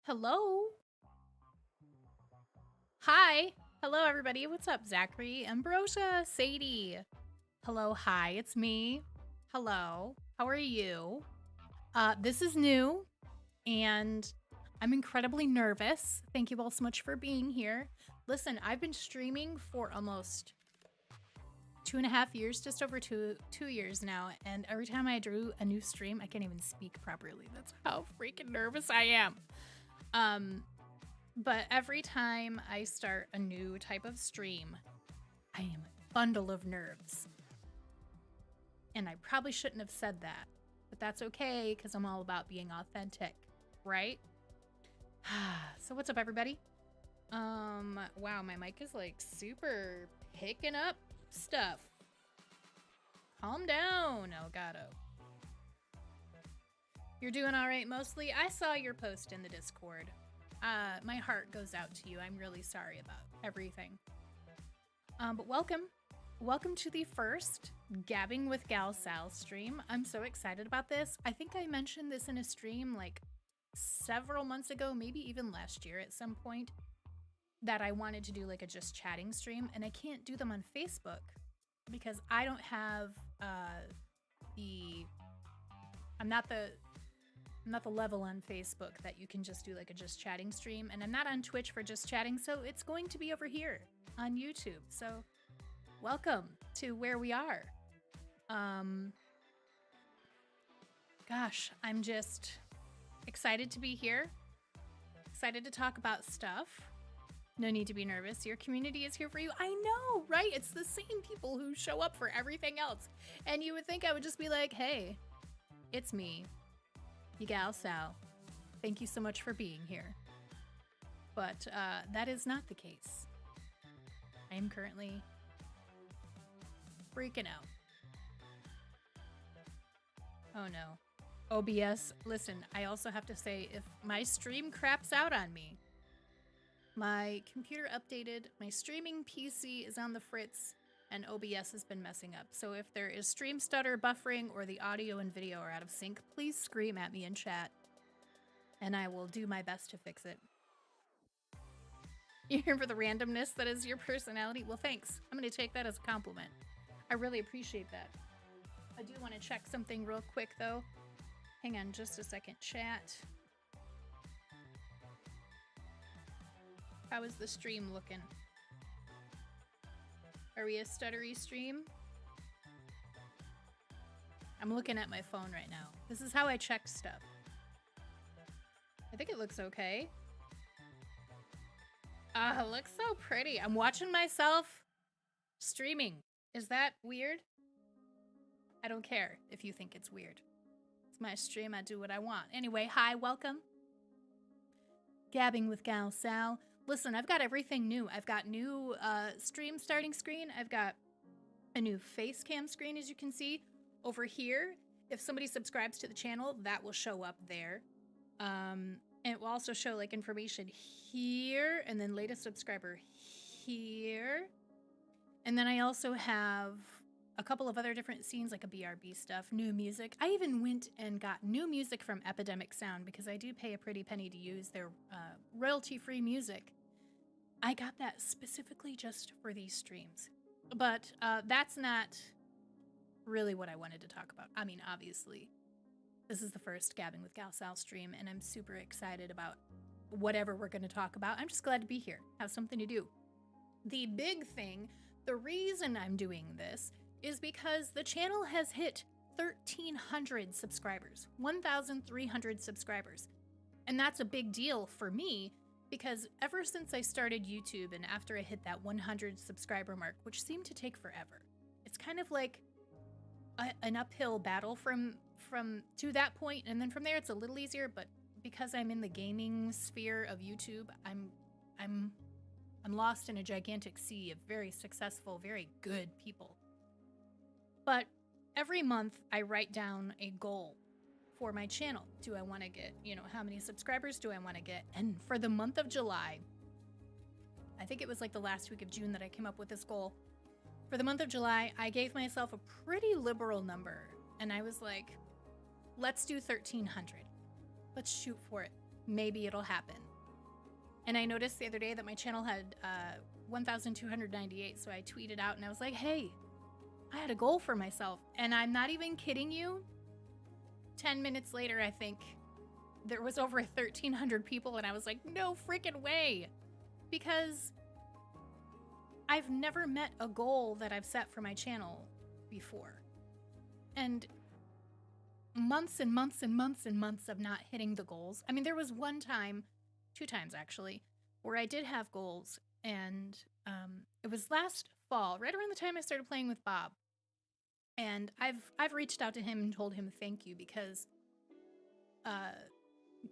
Hello. Hi. Hello, everybody. What's up, Zachary, Ambrosia, Sadie? Hello. Hi. It's me. Hello. How are you? This is new, and I'm incredibly nervous. Thank you all so much for being here. Listen, I've been streaming for almost 2.5 years, just over two years now, and every time I do a new stream, I can't even speak properly. That's how freaking nervous I am. But every time I start a new type of stream, I am a bundle of nerves. And I probably shouldn't have said that, but that's okay because I'm all about being authentic, right? So what's up, everybody? Wow, my mic is like super picking up stuff. Calm down, Elgato. You're doing all right mostly? I saw your post in the Discord. My heart goes out to you. I'm really sorry about everything. But welcome. Welcome to the first Gabbing with GalSal stream. I'm so excited about this. I think I mentioned this in a stream like several months ago, maybe even last year at some point, that I wanted to do like a just chatting stream, and I can't do them on Facebook because I don't have I'm not the level on Facebook that you can just do like a just chatting stream, and I'm not on Twitch for just chatting, so it's going to be over here on YouTube. So welcome to where we are. Gosh, I'm just excited to be here. Excited to talk about stuff. No need to be nervous. Your community is here for you. I know, right? It's the same people who show up for everything else. And you would think I would just be like, hey, it's me, GalSal. Thank you so much for being here. But that is not the case. I am currently freaking out. Oh no. OBS, listen, I also have to say, if my stream craps out on me, my computer updated, my streaming PC is on the fritz, and OBS has been messing up. So if there is stream stutter, buffering, or the audio and video are out of sync, please scream at me in chat, and I will do my best to fix it. You're here for the randomness that is your personality? Well, thanks. I'm going to take that as a compliment. I really appreciate that. I do want to check something real quick, though. Hang on just a second, chat. How is the stream looking? Are we a stuttery stream? I'm looking at my phone right now. This is how I check stuff. I think it looks okay. It looks so pretty. I'm watching myself streaming. Is that weird? I don't care if you think it's weird. It's my stream. I do what I want. Anyway, hi, welcome. Gabbing with GalSal. Listen, I've got everything new. I've got new stream starting screen. I've got a new face cam screen, as you can see. Over here, if somebody subscribes to the channel, that will show up there. And it will also show like information here, and then latest subscriber here. And then I also have a couple of other different scenes, like a BRB stuff, new music. I even went and got new music from Epidemic Sound because I do pay a pretty penny to use their royalty-free music. I got that specifically just for these streams. But that's not really what I wanted to talk about. I mean, obviously, this is the first Gabbing with GalSal stream, and I'm super excited about whatever we're going to talk about. I'm just glad to be here, have something to do. The big thing, the reason I'm doing this is because the channel has hit 1,300 subscribers, 1,300 subscribers. And that's a big deal for me because ever since I started YouTube and after I hit that 100 subscriber mark, which seemed to take forever, it's kind of like an uphill battle from to that point, and then from there it's a little easier, but because I'm in the gaming sphere of YouTube, I'm lost in a gigantic sea of very successful, very good people. But every month I write down a goal for my channel. Do I want to get, how many subscribers do I want to get? And for the month of July, I think it was like the last week of June that I came up with this goal. For the month of July, I gave myself a pretty liberal number, and I was like, let's do 1,300. Let's shoot for it. maybe it'll happen. And I noticed the other day that my channel had 1,298, so I tweeted out and I was like, hey, I had a goal for myself. And I'm not even kidding you. 10 minutes later, I think, there was over 1,300 people, and I was like, no freaking way. Because I've never met a goal that I've set for my channel before. And months and months and months and months of not hitting the goals. I mean, there was one time, 2 times actually, where I did have goals, and it was last fall, right around the time I started playing with Bob. And I've reached out to him and told him thank you, because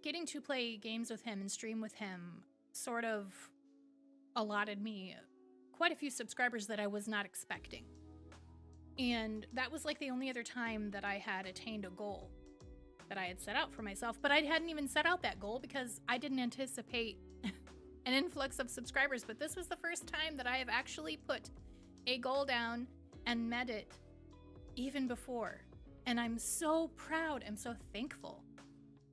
getting to play games with him and stream with him sort of allotted me quite a few subscribers that I was not expecting. And that was like the only other time that I had attained a goal that I had set out for myself. But I hadn't even set out that goal because I didn't anticipate an influx of subscribers. But this was the first time that I have actually put a goal down and met it even before. And I'm so proud. I'm so thankful.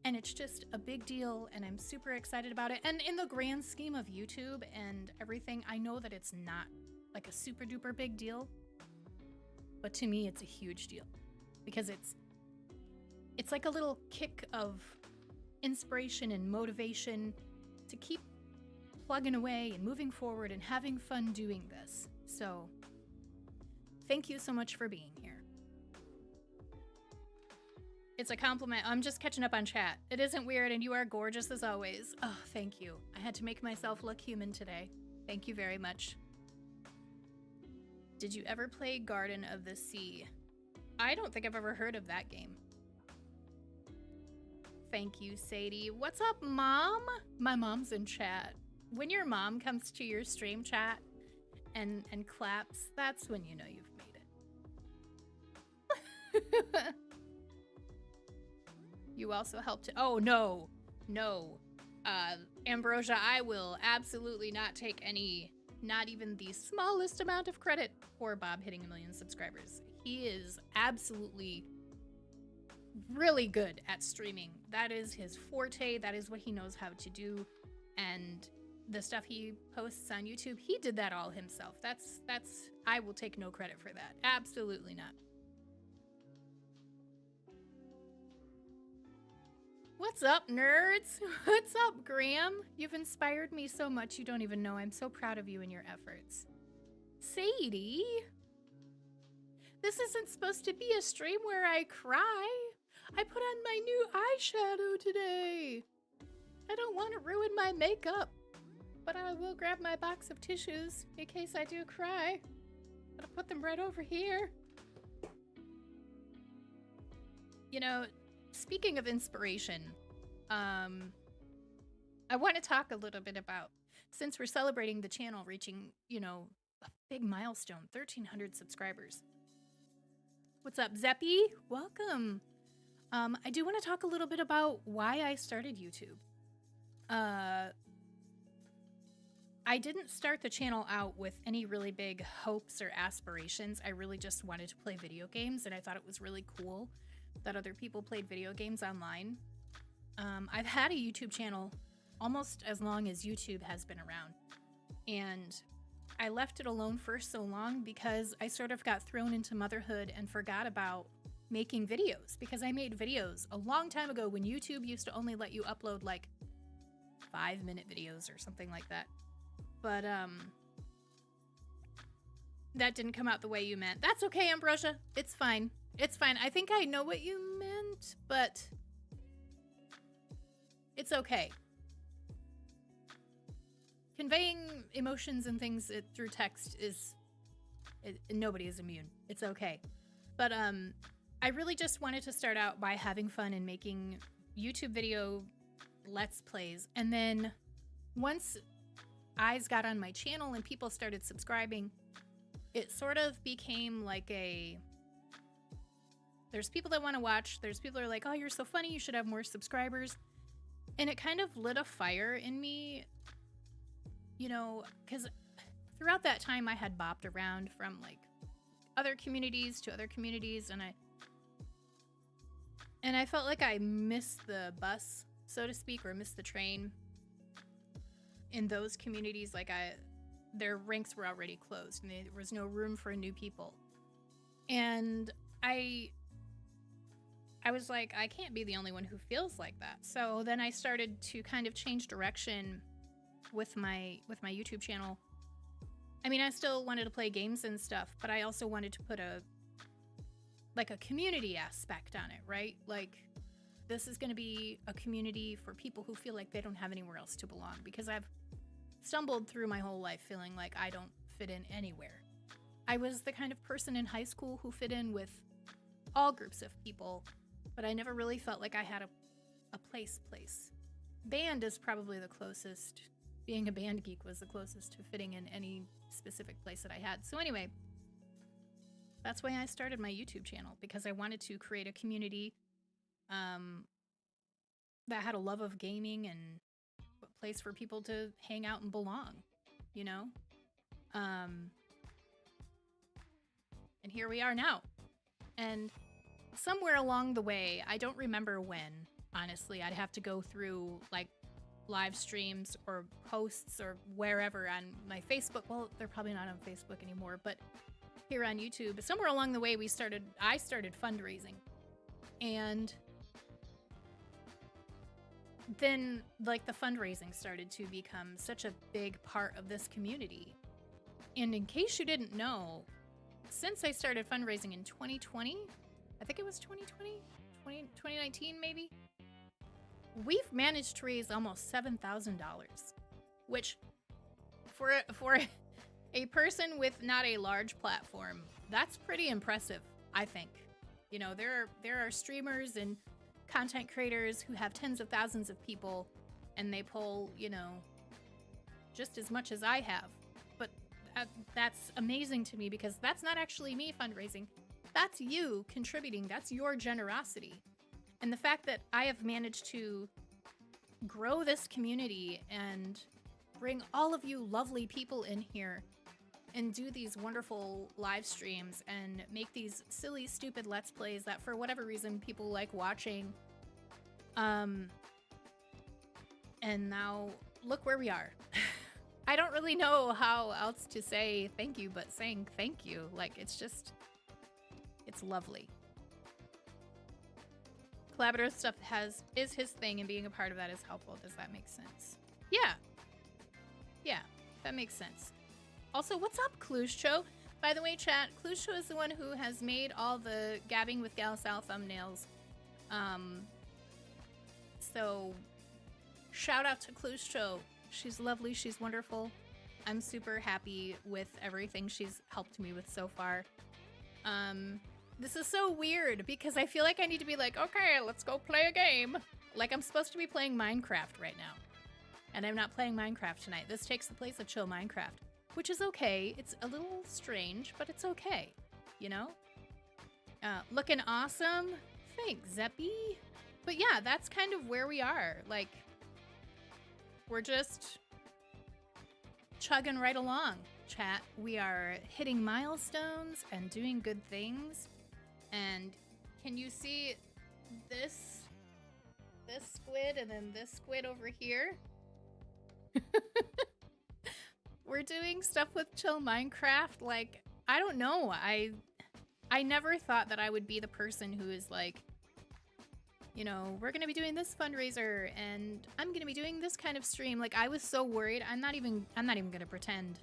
And it's just a big deal, and I'm super excited about it. And in the grand scheme of YouTube and everything, I know that it's not like a super duper big deal. But to me, it's a huge deal, because it's like a little kick of inspiration and motivation to keep plugging away and moving forward and having fun doing this. So thank you so much for being here. It's a compliment. I'm just catching up on chat. It isn't weird, and you are gorgeous as always. Oh, thank you. I had to make myself look human today. Thank you very much. Did you ever play Garden of the Sea? I don't think I've ever heard of that game. Thank you, Sadie. What's up, Mom? My mom's in chat. When your mom comes to your stream chat and claps, that's when you know you've made it. You also helped to— oh, no. No. Ambrosia, I will absolutely not take any, not even the smallest amount of credit for Bob hitting 1 million subscribers. He is absolutely really good at streaming. That is his forte. That is what he knows how to do. And the stuff he posts on YouTube, he did that all himself. I will take no credit for that. Absolutely not. What's up, nerds? What's up, Graham? You've inspired me so much you don't even know. I'm so proud of you and your efforts. Sadie? This isn't supposed to be a stream where I cry. I put on my new eyeshadow today. I don't want to ruin my makeup, but I will grab my box of tissues in case I do cry. I'll put them right over here. You know, speaking of inspiration, I want to talk a little bit about, since we're celebrating the channel reaching, you know, a big milestone, 1,300 subscribers. What's up, Zeppy? Welcome. I do want to talk a little bit about why I started YouTube. I didn't start the channel out with any really big hopes or aspirations. I really just wanted to play video games, and I thought it was really cool that other people played video games online. I've had a YouTube channel almost as long as YouTube has been around, and I left it alone for so long because I sort of got thrown into motherhood and forgot about making videos, because I made videos a long time ago when YouTube used to only let you upload like 5-minute videos or something like that. But that didn't come out the way you meant. That's okay, Ambrosia. It's fine. It's fine. I think I know what you meant, but it's okay. Conveying emotions and things through text is— nobody is immune. It's okay. But I really just wanted to start out by having fun and making YouTube video Let's Plays. And then once eyes got on my channel and people started subscribing, it sort of became like there's people that want to watch, there's people that are like, oh, you're so funny, you should have more subscribers. And it kind of lit a fire in me, you know, because throughout that time I had bopped around from like other communities to other communities, and I felt like I missed the bus so to speak, or missed the train in those communities. Like their ranks were already closed and there was no room for new people. And I was like, I can't be the only one who feels like that. So then I started to kind of change direction with my YouTube channel. I mean, I still wanted to play games and stuff, but I also wanted to put a community aspect on it, right? Like, this is going to be a community for people who feel like they don't have anywhere else to belong, because I've stumbled through my whole life feeling like I don't fit in anywhere. I was the kind of person in high school who fit in with all groups of people, but I never really felt like I had a place. Band is probably the closest. Being a band geek was the closest to fitting in any specific place that I had. So anyway, that's why I started my YouTube channel, because I wanted to create a community that had a love of gaming and a place for people to hang out and belong, you know? And here we are now. And somewhere along the way, I don't remember when, honestly, I'd have to go through like live streams or posts or wherever on my Facebook. Well, they're probably not on Facebook anymore, but here on YouTube, somewhere along the way, I started fundraising. And then like the fundraising started to become such a big part of this community. And in case you didn't know, since I started fundraising in 2020, I think it was 2019 maybe, we've managed to raise almost $7,000, which for a person with not a large platform, that's pretty impressive, I think. You know, there are streamers and content creators who have tens of thousands of people and they pull, you know, just as much as I have. But that's amazing to me, because that's not actually me fundraising. That's you contributing. That's your generosity. And the fact that I have managed to grow this community and bring all of you lovely people in here and do these wonderful live streams and make these silly, stupid Let's Plays that for whatever reason people like watching. And now look where we are. I don't really know how else to say thank you, but saying thank you, like, it's lovely. Collaborative stuff is his thing, and being a part of that is helpful. Does that make sense? Yeah, that makes sense. Also, what's up, Cluzcho? By the way, chat, Cluzcho is the one who has made all the Gabbing with GalSal thumbnails. So shout out to Cluzcho. She's lovely, she's wonderful. I'm super happy with everything she's helped me with so far. This is so weird because I feel like I need to be like, okay, let's go play a game. Like I'm supposed to be playing Minecraft right now. And I'm not playing Minecraft tonight. This takes the place of chill Minecraft, which is okay. It's a little strange, but it's okay, you know? Looking awesome. Thanks, Zeppy. But yeah, that's kind of where we are. Like, we're just chugging right along, chat. We are hitting milestones and doing good things. And can you see this squid and then this squid over here? We're doing stuff with chill Minecraft. Like, I don't know. I never thought that I would be the person who is like, you know, we're gonna be doing this fundraiser and I'm gonna be doing this kind of stream. Like, I was so worried. I'm not even gonna pretend.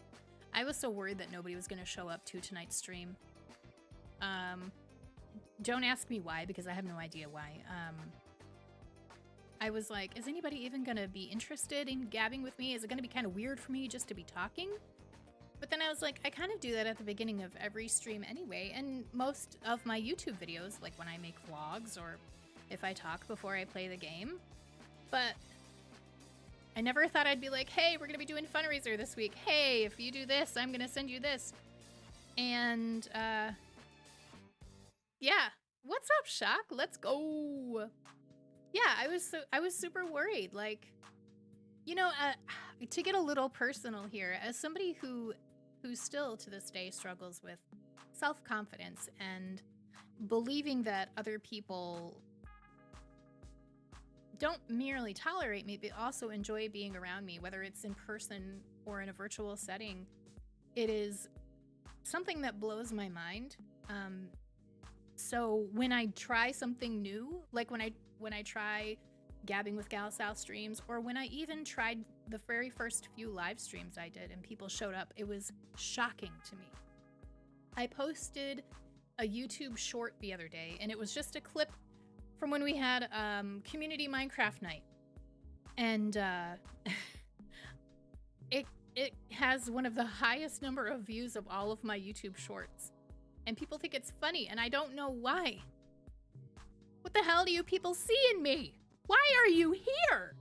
I was so worried that nobody was gonna show up to tonight's stream. Don't ask me why, because I have no idea why. I was like, is anybody even gonna be interested in gabbing with me? Is it gonna be kind of weird for me just to be talking? But then I was like, I kind of do that at the beginning of every stream anyway, and most of my YouTube videos, like when I make vlogs or if I talk before I play the game. But I never thought I'd be like, hey, we're gonna be doing fundraiser this week. Hey, if you do this, I'm gonna send you this. And yeah, what's up, Shock? Let's go. Yeah, I was super worried. Like, you know, to get a little personal here, as somebody who still to this day struggles with self-confidence and believing that other people don't merely tolerate me, but also enjoy being around me, whether it's in person or in a virtual setting. It is something that blows my mind. So when I try something new, like when I try gabbing with GalSal streams, or when I even tried the very first few live streams I did and people showed up, it was shocking to me. I posted a YouTube short the other day, and it was just a clip from when we had community Minecraft night. And it has one of the highest number of views of all of my YouTube shorts. And people think it's funny, and I don't know why. What the hell do you people see in me? Why are you here?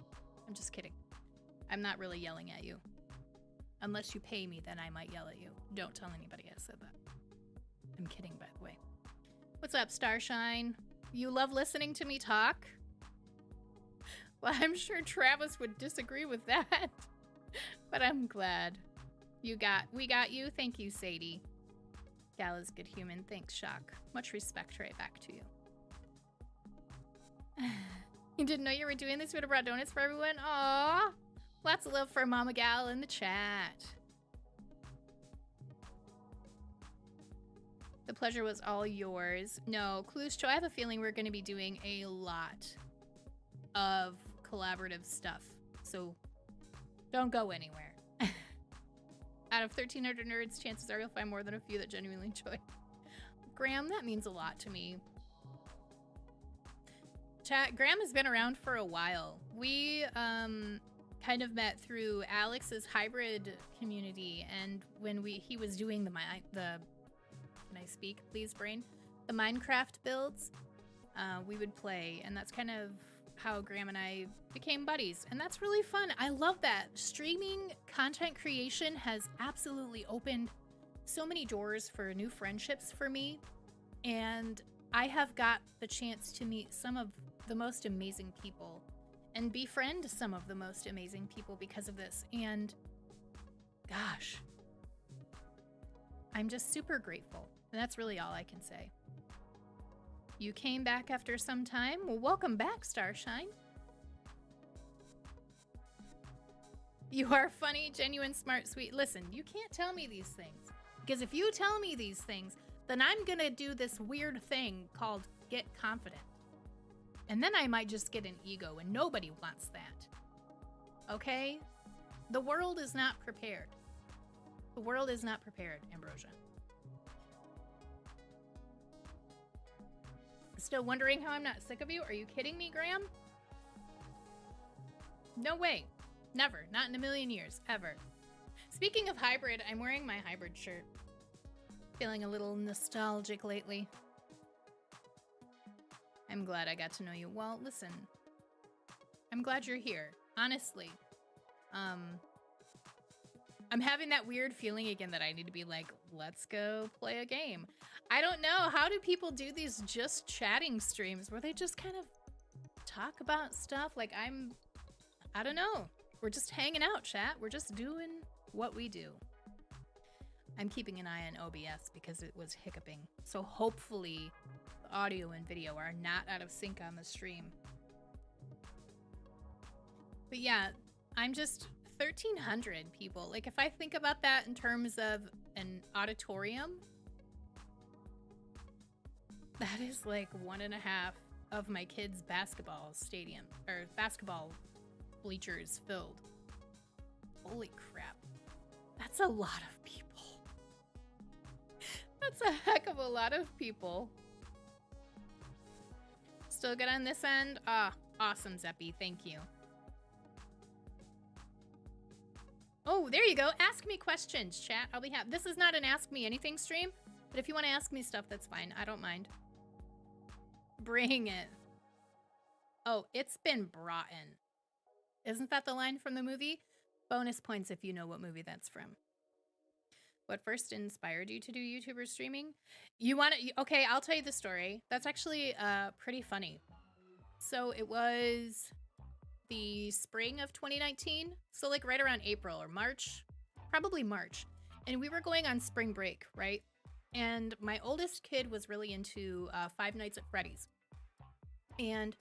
I'm just kidding. I'm not really yelling at you. Unless you pay me, then I might yell at you. Don't tell anybody I said that. I'm kidding, by the way. What's up, Starshine? You love listening to me talk? Well, I'm sure Travis would disagree with that. But I'm glad. We got you. Thank you, Sadie. Gal is good human. Thanks, Shock. Much respect right back to you. You didn't know you were doing this? Would have brought donuts for everyone? Aww. Lots of love for Mama Gal in the chat. The pleasure was all yours. No, Clues Show, I have a feeling we're going to be doing a lot of collaborative stuff. So don't go anywhere. Out of 1,300 nerds, chances are you'll find more than a few that genuinely enjoy. Graham, that means a lot to me. Chat, Graham has been around for a while. We kind of met through Alex's hybrid community, and when he was doing the can I speak, please, brain? The Minecraft builds, we would play, and that's kind of how Graham and I became buddies, and that's really fun. I love that. Streaming content creation has absolutely opened so many doors for new friendships for me, and I have got the chance to meet some of the most amazing people and befriend some of the most amazing people because of this, and gosh, I'm just super grateful, and that's really all I can say. You came back after some time? Well, welcome back, Starshine. You are funny, genuine, smart, sweet. Listen, you can't tell me these things. Because if you tell me these things, then I'm gonna do this weird thing called get confident. And then I might just get an ego, and nobody wants that. Okay? The world is not prepared. The world is not prepared, Ambrosia. Still wondering how I'm not sick of you? Are you kidding me, Graham? No way. Never. Not in a million years. Ever. Speaking of hybrid, I'm wearing my hybrid shirt. Feeling a little nostalgic lately. I'm glad I got to know you. Well, listen. I'm glad you're here. Honestly. I'm having that weird feeling again that I need to be like, let's go play a game. I don't know. How do people do these just chatting streams where they just kind of talk about stuff? Like I don't know. We're just hanging out, chat. We're just doing what we do. I'm keeping an eye on OBS because it was hiccuping. So hopefully the audio and video are not out of sync on the stream. But yeah, I'm just 1,300 people. Like if I think about that in terms of an auditorium, that is like 1.5 of my kids' basketball stadium or basketball bleachers filled. Holy crap. That's a lot of people. That's a heck of a lot of people. Still good on this end? Ah, awesome, Zeppy. Thank you. Oh, there you go. Ask me questions, chat. I'll be happy. This is not an Ask Me Anything stream, but if you want to ask me stuff, that's fine. I don't mind. Bring it. Oh, it's been brought in. Isn't that the line from the movie? Bonus points if you know what movie that's from. What first inspired you to do YouTuber streaming? You want to... Okay, I'll tell you the story. That's actually pretty funny. So it was the spring of 2019. So like right around April or March. Probably March. And we were going on spring break, right? And my oldest kid was really into Five Nights at Freddy's. And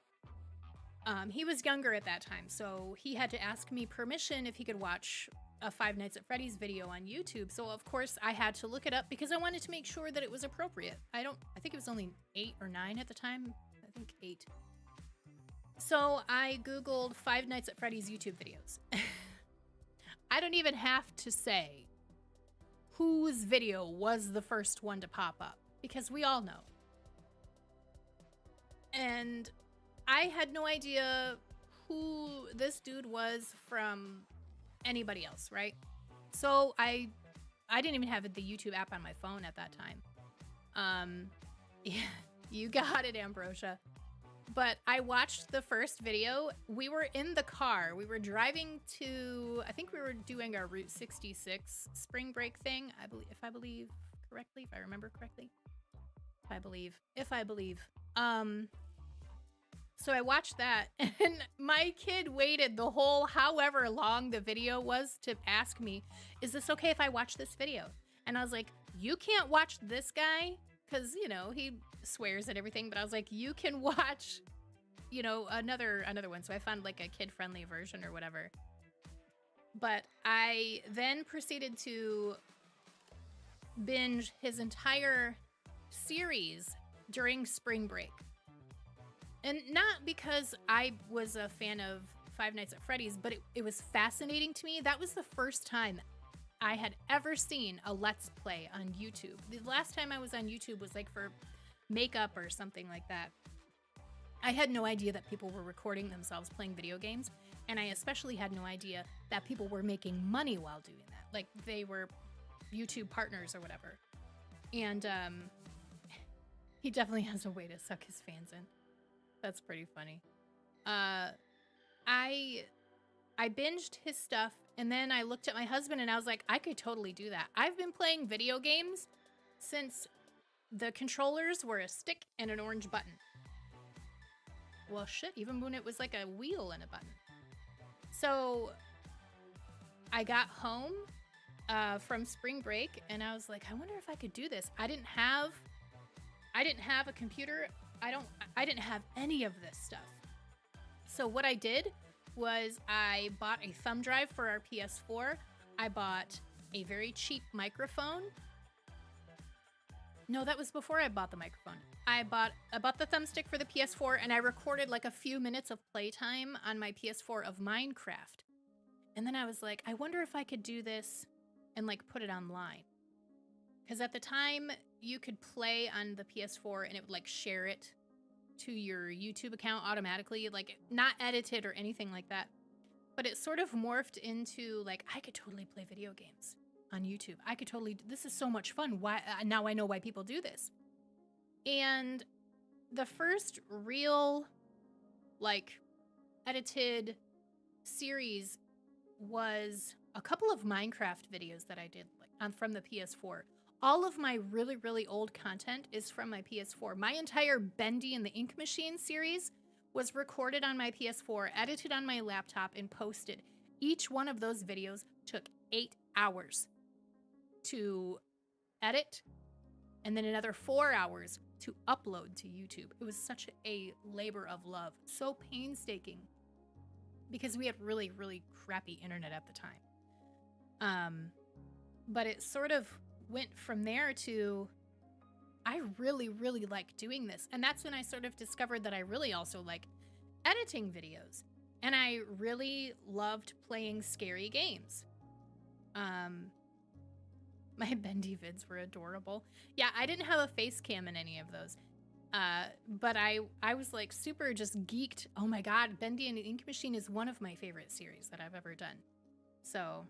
He was younger at that time, so he had to ask me permission if he could watch a Five Nights at Freddy's video on YouTube. So of course I had to look it up because I wanted to make sure that it was appropriate. I think it was only 8 or 9 at the time. I think 8. So I Googled Five Nights at Freddy's YouTube videos. I don't even have to say whose video was the first one to pop up because we all know. And I had no idea who this dude was from anybody else, right? So I didn't even have the YouTube app on my phone at that time. Yeah, you got it, Ambrosia. But I watched the first video. We were in the car. We were driving to, I think we were doing our Route 66 spring break thing. If I believe correctly, if I remember correctly. If I believe. So I watched that, and my kid waited the whole however long the video was to ask me, is this okay if I watch this video? And I was like, you can't watch this guy, because, you know, he swears and everything, but I was like, you can watch, you know, another one. So I found like a kid-friendly version or whatever. But I then proceeded to binge his entire series during spring break. And not because I was a fan of Five Nights at Freddy's, but it was fascinating to me. That was the first time I had ever seen a Let's Play on YouTube. The last time I was on YouTube was like for makeup or something like that. I had no idea that people were recording themselves playing video games, and I especially had no idea that people were making money while doing that. Like they were YouTube partners or whatever. And he definitely has a way to suck his fans in. That's pretty funny. I binged his stuff, and then I looked at my husband and I was like, I could totally do that. I've been playing video games since the controllers were a stick and an orange button. Well, shit, even when it was like a wheel and a button. So I got home from spring break, and I was like, I wonder if I could do this. I didn't have a computer. I didn't have any of this stuff. So what I did was I bought a thumb drive for our PS4. I bought a very cheap microphone. No, that was before I bought the microphone. I bought the thumbstick for the PS4, and I recorded like a few minutes of playtime on my PS4 of Minecraft. And then I was like, I wonder if I could do this and like put it online. Because at the time, you could play on the PS4 and it would like share it to your YouTube account automatically, like not edited or anything like that. But it sort of morphed into like, I could totally play video games on YouTube. I could totally, this is so much fun. Why now I know why people do this. And the first real like edited series was a couple of Minecraft videos that I did like from the PS4. All of my really, really old content is from my PS4. My entire Bendy and the Ink Machine series was recorded on my PS4, edited on my laptop, and posted. Each one of those videos took 8 hours to edit, and then another 4 hours to upload to YouTube. It was such a labor of love. So painstaking. Because we had really, really crappy internet at the time. But it sort of went from there to, I really, really like doing this. And that's when I sort of discovered that I really also like editing videos. And I really loved playing scary games. My Bendy vids were adorable. Yeah, I didn't have a face cam in any of those. But I was like super just geeked. Oh my God, Bendy and the Ink Machine is one of my favorite series that I've ever done. So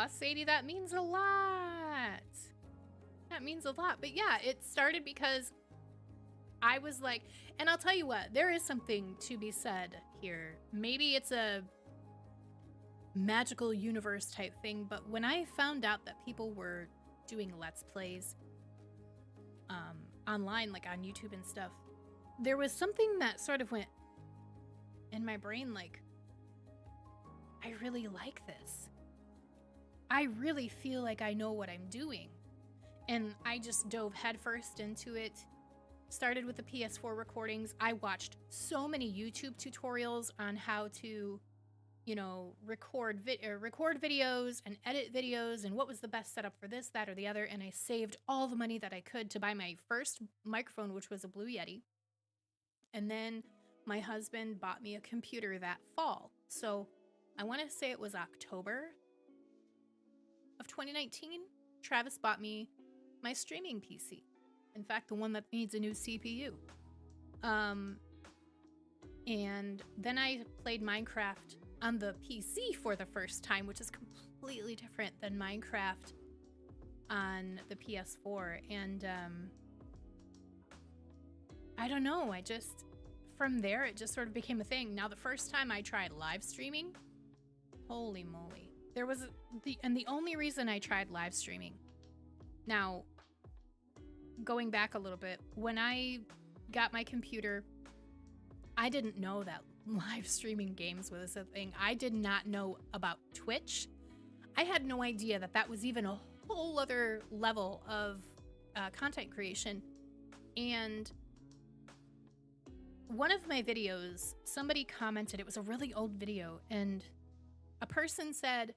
Sadie, that means a lot. That means a lot. But yeah, it started because I was like, and I'll tell you what, there is something to be said here. Maybe it's a magical universe type thing, but when I found out that people were doing Let's Plays online, like on YouTube and stuff, there was something that sort of went in my brain like, I really like this. I really feel like I know what I'm doing. And I just dove headfirst into it. Started with the PS4 recordings. I watched so many YouTube tutorials on how to, record videos and edit videos and what was the best setup for this, that, or the other. And I saved all the money that I could to buy my first microphone, which was a Blue Yeti. And then my husband bought me a computer that fall. So I want to say it was October of 2019. Travis bought me my streaming PC. In fact, the one that needs a new CPU. And then I played Minecraft on the PC for the first time, which is completely different than Minecraft on the PS4. And I don't know, from there, it just sort of became a thing. Now, the first time I tried live streaming, holy moly. The only reason I tried live streaming, now, going back a little bit, when I got my computer, I didn't know that live streaming games was a thing. I did not know about Twitch. I had no idea that that was even a whole other level of content creation. And one of my videos, somebody commented, it was a really old video, and a person said,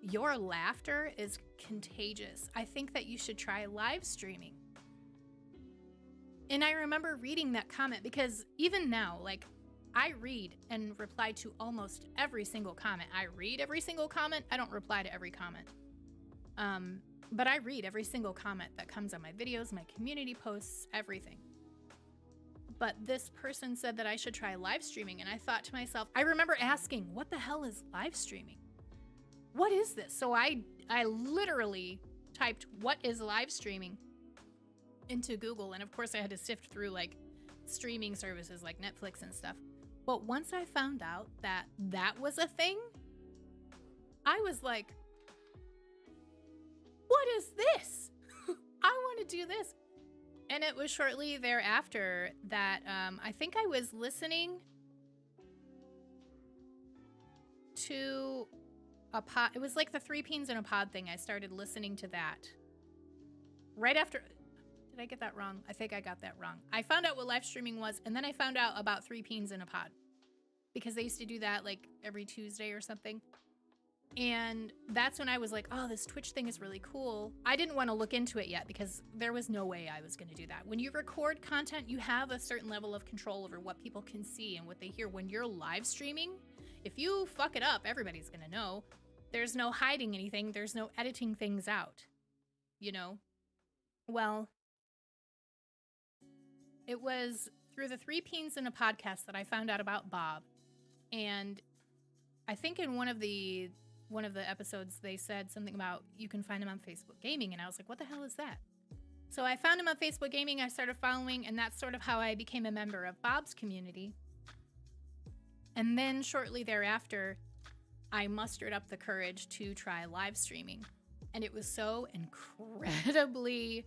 "Your laughter is contagious. I think that you should try live streaming." And I remember reading that comment because even now, like, I read and reply to almost every single comment. I read every single comment. I don't reply to every comment. But I read every single comment that comes on my videos, my community posts, everything. But this person said that I should try live streaming. And I thought to myself, I remember asking, what the hell is live streaming? What is this? So I literally typed, what is live streaming, into Google. And of course I had to sift through like streaming services like Netflix and stuff. But once I found out that that was a thing, I was like, what is this? I want to do this. And it was shortly thereafter that I think I was listening to a pod. It was like the 3 Peens in a Pod thing. I started listening to that right after. Did I get that wrong? I think I got that wrong. I found out what live streaming was, and then I found out about 3 Peens in a Pod because they used to do that like every Tuesday or something. And that's when I was like, oh, this Twitch thing is really cool. I didn't want to look into it yet because there was no way I was going to do that. When you record content, you have a certain level of control over what people can see and what they hear. When you're live streaming, if you fuck it up, everybody's going to know. There's no hiding anything. There's no editing things out, Well, it was through the 3 Peens in a Podcast that I found out about Bob. And I think in one of the episodes, they said something about you can find him on Facebook Gaming. And I was like, what the hell is that? So I found him on Facebook Gaming. I started following, and that's sort of how I became a member of Bob's community. And then shortly thereafter, I mustered up the courage to try live streaming. And it was so incredibly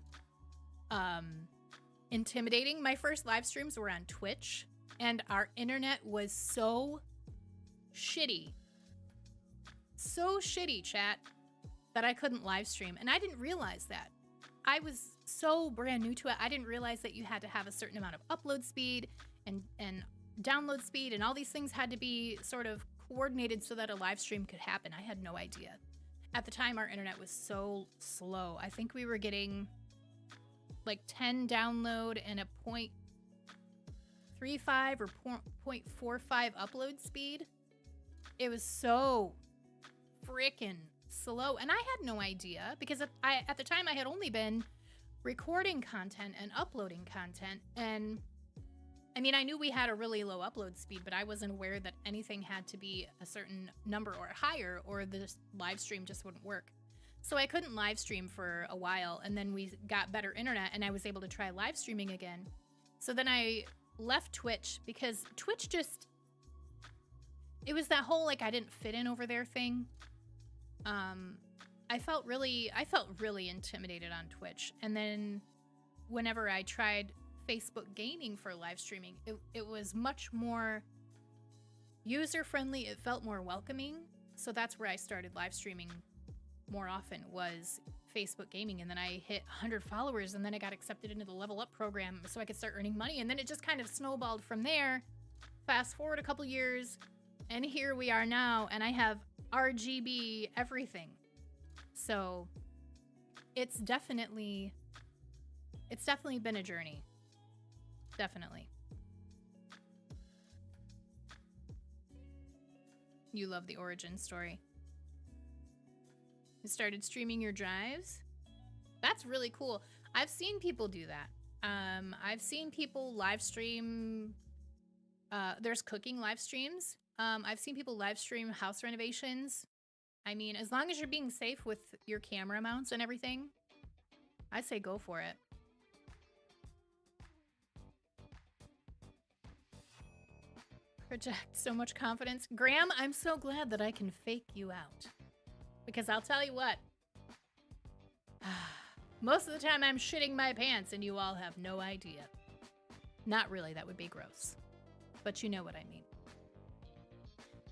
intimidating. My first live streams were on Twitch, and our internet was so shitty, chat, that I couldn't live stream. And I didn't realize that. I was so brand new to it. I didn't realize that you had to have a certain amount of upload speed and download speed, and all these things had to be sort of coordinated so that a live stream could happen. I had no idea. At the time, our internet was so slow. I think we were getting like 10 download and a 0.35 or 0.45 upload speed. It was so freaking slow. And I had no idea because at the time I had only been recording content and uploading content. And I mean, I knew we had a really low upload speed, but I wasn't aware that anything had to be a certain number or higher or the live stream just wouldn't work. So I couldn't live stream for a while, and then we got better internet and I was able to try live streaming again. So then I left Twitch because Twitch just, it was that whole like I didn't fit in over there thing. I felt really intimidated on Twitch. And then whenever I tried Facebook Gaming for live streaming, it was much more user-friendly. It felt more welcoming. So that's where I started live streaming more often, was Facebook gaming, and then I hit 100 followers, and then I got accepted into the Level Up program so I could start earning money, and then it just kind of snowballed from there. Fast forward a couple years, and here we are now, and I have RGB everything. So it's definitely been a journey. Definitely. You love the origin story. You started streaming your drives? That's really cool. I've seen people do that. I've seen people live stream. There's cooking live streams. I've seen people live stream house renovations. I mean, as long as you're being safe with your camera mounts and everything, I say go for it. Project so much confidence. Graham, I'm so glad that I can fake you out. Because I'll tell you what, most of the time I'm shitting my pants and you all have no idea. Not really, that would be gross. But you know what I mean.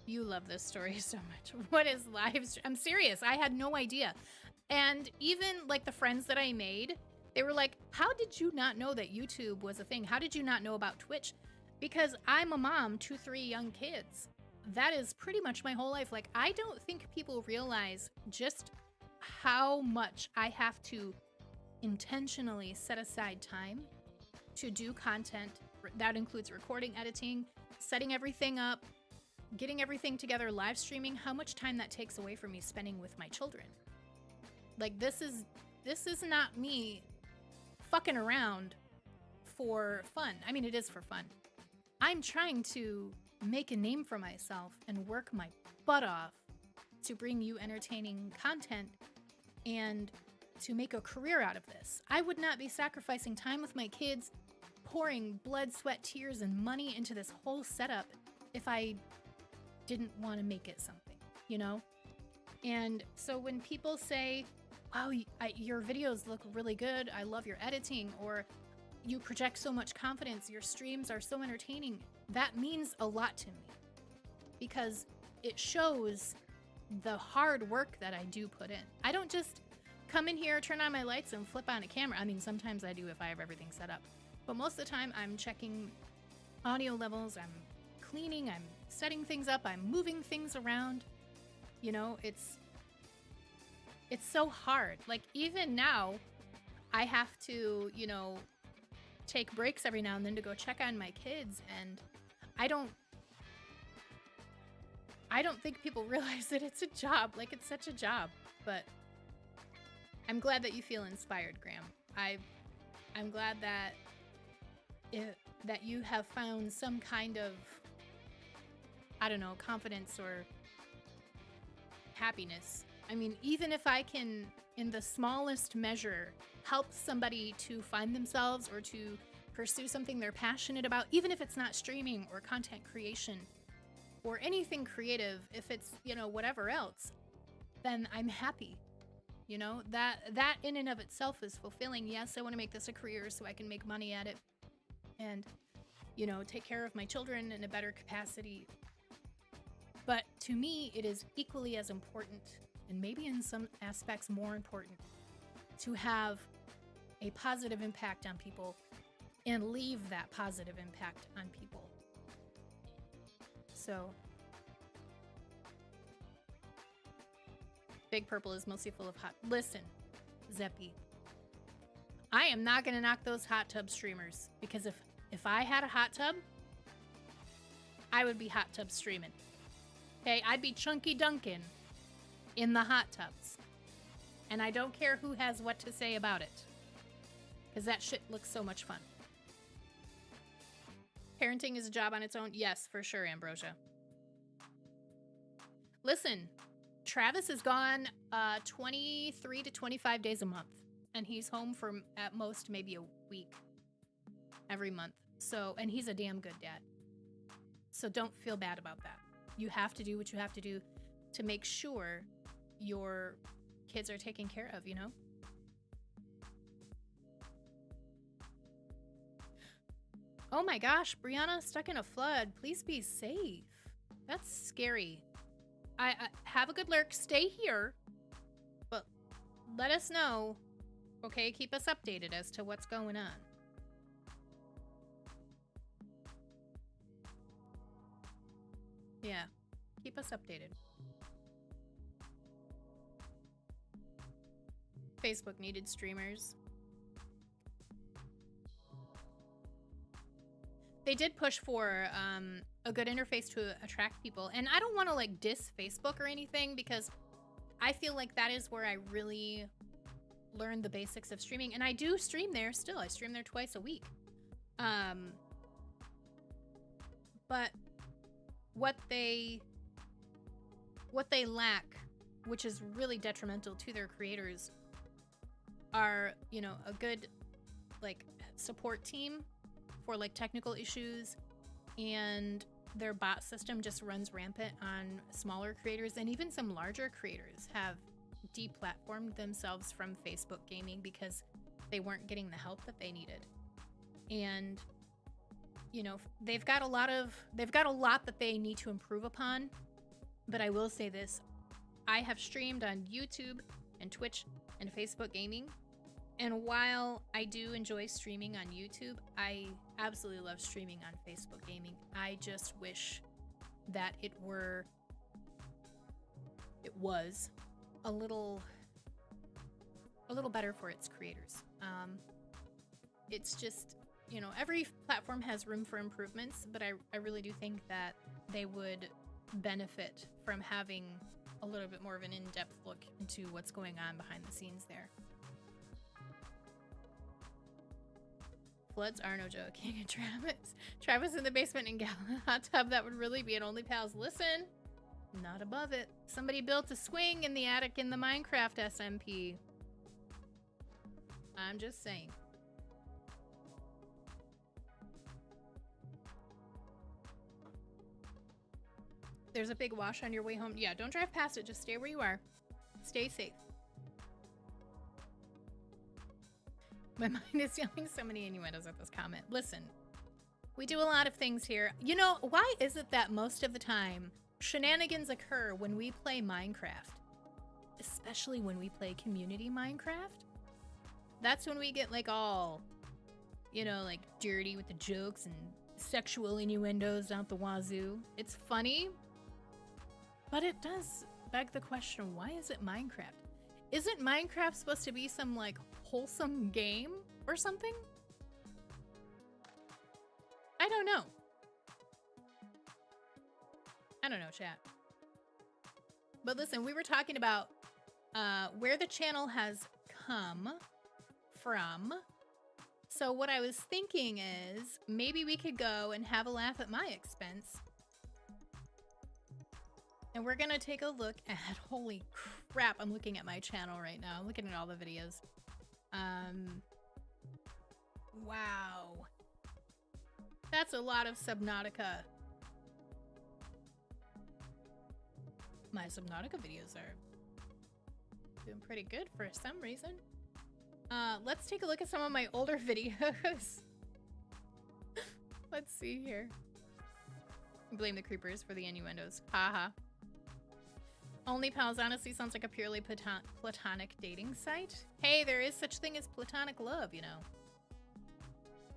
You love this story so much. What is live stream? I'm serious, I had no idea. And even like the friends that I made, they were like, how did you not know that YouTube was a thing? How did you not know about Twitch? Because I'm a mom to 3 young kids. That is pretty much my whole life. Like, I don't think people realize just how much I have to intentionally set aside time to do content. That includes recording, editing, setting everything up, getting everything together, live streaming, how much time that takes away from me spending with my children. Like, this is not me fucking around for fun. I mean, it is for fun. I'm trying to make a name for myself and work my butt off to bring you entertaining content and to make a career out of this. I would not be sacrificing time with my kids, pouring blood, sweat, tears, and money into this whole setup if I didn't want to make it something, you know? And so when people say, wow, your videos look really good, I love your editing, or you project so much confidence, your streams are so entertaining, that means a lot to me because it shows the hard work that I do put in. I don't just come in here, turn on my lights, and flip on a camera. I mean, sometimes I do if I have everything set up. But most of the time, I'm checking audio levels, I'm cleaning, I'm setting things up, I'm moving things around. You know, it's so hard. Like, even now, I have to, you know, take breaks every now and then to go check on my kids, and I don't think people realize that it's a job. Like, it's such a job. But I'm glad that you feel inspired, Graham. I'm glad that that you have found some kind of, I don't know, confidence or happiness. I mean, even if I can, in the smallest measure, help somebody to find themselves or to pursue something they're passionate about, even if it's not streaming or content creation or anything creative, if it's, you know, whatever else, then I'm happy. You know, that in and of itself is fulfilling. Yes, I want to make this a career so I can make money at it and, you know, take care of my children in a better capacity. But to me, it is equally as important, and maybe in some aspects more important, to have a positive impact on people and leave that positive impact on people. So, Big Purple is mostly full of hot. Listen, Zeppy, I am not going to knock those hot tub streamers, because if I had a hot tub, I would be hot tub streaming. Okay, I'd be Chunky Duncan in the hot tubs. And I don't care who has what to say about it, because that shit looks so much fun. Parenting is a job on its own. Yes, for sure, Ambrosia. Listen, Travis is gone 23 to 25 days a month, and he's home for at most maybe a week every month. So, and he's a damn good dad. So don't feel bad about that. You have to do what you have to do to make sure your kids are taken care of, you know? Oh my gosh, Brianna stuck in a flood. Please be safe. That's scary. I have a good lurk. Stay here. But let us know. Okay, keep us updated as to what's going on. Yeah, keep us updated. Facebook needed streamers. They did push for a good interface to attract people. And I don't want to like diss Facebook or anything, because I feel like that is where I really learned the basics of streaming. And I do stream there still. I stream there twice a week. But what they lack, which is really detrimental to their creators, are, you know, a good like support team for like technical issues, and their bot system just runs rampant on smaller creators, and even some larger creators have deplatformed themselves from Facebook gaming because they weren't getting the help that they needed. And you know, they've got a lot that they need to improve upon. But I will say this, I have streamed on YouTube and Twitch and Facebook gaming, and while I do enjoy streaming on YouTube, I absolutely love streaming on Facebook gaming. I just wish that it was a little better for its creators. It's just, you know, every platform has room for improvements, but I really do think that they would benefit from having a little bit more of an in-depth look into what's going on behind the scenes there. Floods are no joke. King of Travis in the basement and Gal in the hot tub. That would really be an Only Pals. Listen, not above it. Somebody built a swing in the attic in the Minecraft SMP. I'm just saying. There's a big wash on your way home. Yeah, don't drive past it. Just stay where you are. Stay safe. My mind is yelling so many innuendos at this comment. Listen, we do a lot of things here. You know, why is it that most of the time shenanigans occur when we play Minecraft? Especially when we play community Minecraft? That's when we get like all, you know, like dirty with the jokes and sexual innuendos out the wazoo. It's funny, but it does beg the question, why is it Minecraft? Isn't Minecraft supposed to be some like wholesome game or something? I don't know. I don't know, chat. But listen, we were talking about where the channel has come from. So what I was thinking is maybe we could go and have a laugh at my expense. And we're gonna take a look at, holy crap, I'm looking at my channel right now. I'm looking at all the videos. Wow. That's a lot of Subnautica. My Subnautica videos are doing pretty good for some reason. Let's take a look at some of my older videos. Let's see here. Blame the creepers for the innuendos. Haha. Only Pals honestly sounds like a purely platonic dating site. Hey, there is such thing as platonic love, you know.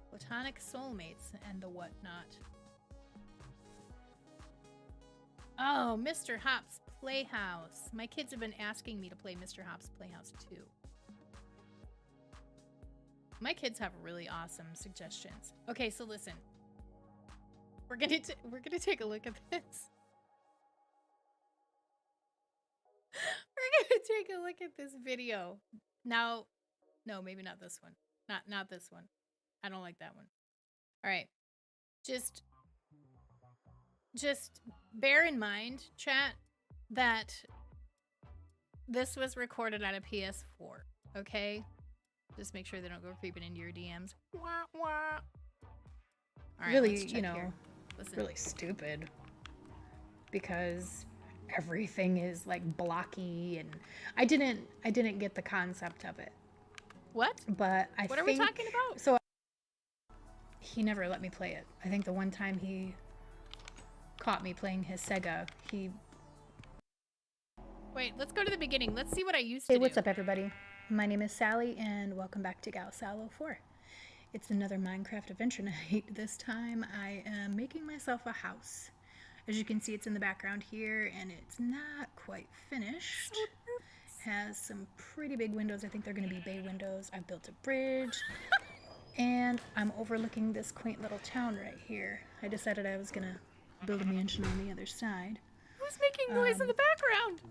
Platonic soulmates and the whatnot. Oh, Mr. Hop's Playhouse. My kids have been asking me to play Mr. Hop's Playhouse too. My kids have really awesome suggestions. Okay, so listen. We're gonna take a look at this. We're gonna take a look at this video. Now, no, maybe not this one. Not this one. I don't like that one. All right. Just bear in mind, chat, that this was recorded on a PS4, okay? Just make sure they don't go creeping into your DMs. Wah, wah. All right, really, you know, here. really stupid. Because everything is like blocky, and I didn't get the concept of it. What? But what are we talking about? So he never let me play it. I think the one time he caught me playing his Sega, he... Wait, let's go to the beginning. Let's see what I used to do. Hey, what's up, everybody? My name is Sally, and welcome back to GalSal 04. It's another Minecraft adventure night. This time I am making myself a house. As you can see, it's in the background here, and it's not quite finished. Has some pretty big windows. I think they're going to be bay windows. I've built a bridge, and I'm overlooking this quaint little town right here. I decided I was going to build a mansion on the other side. Who's making noise in the background?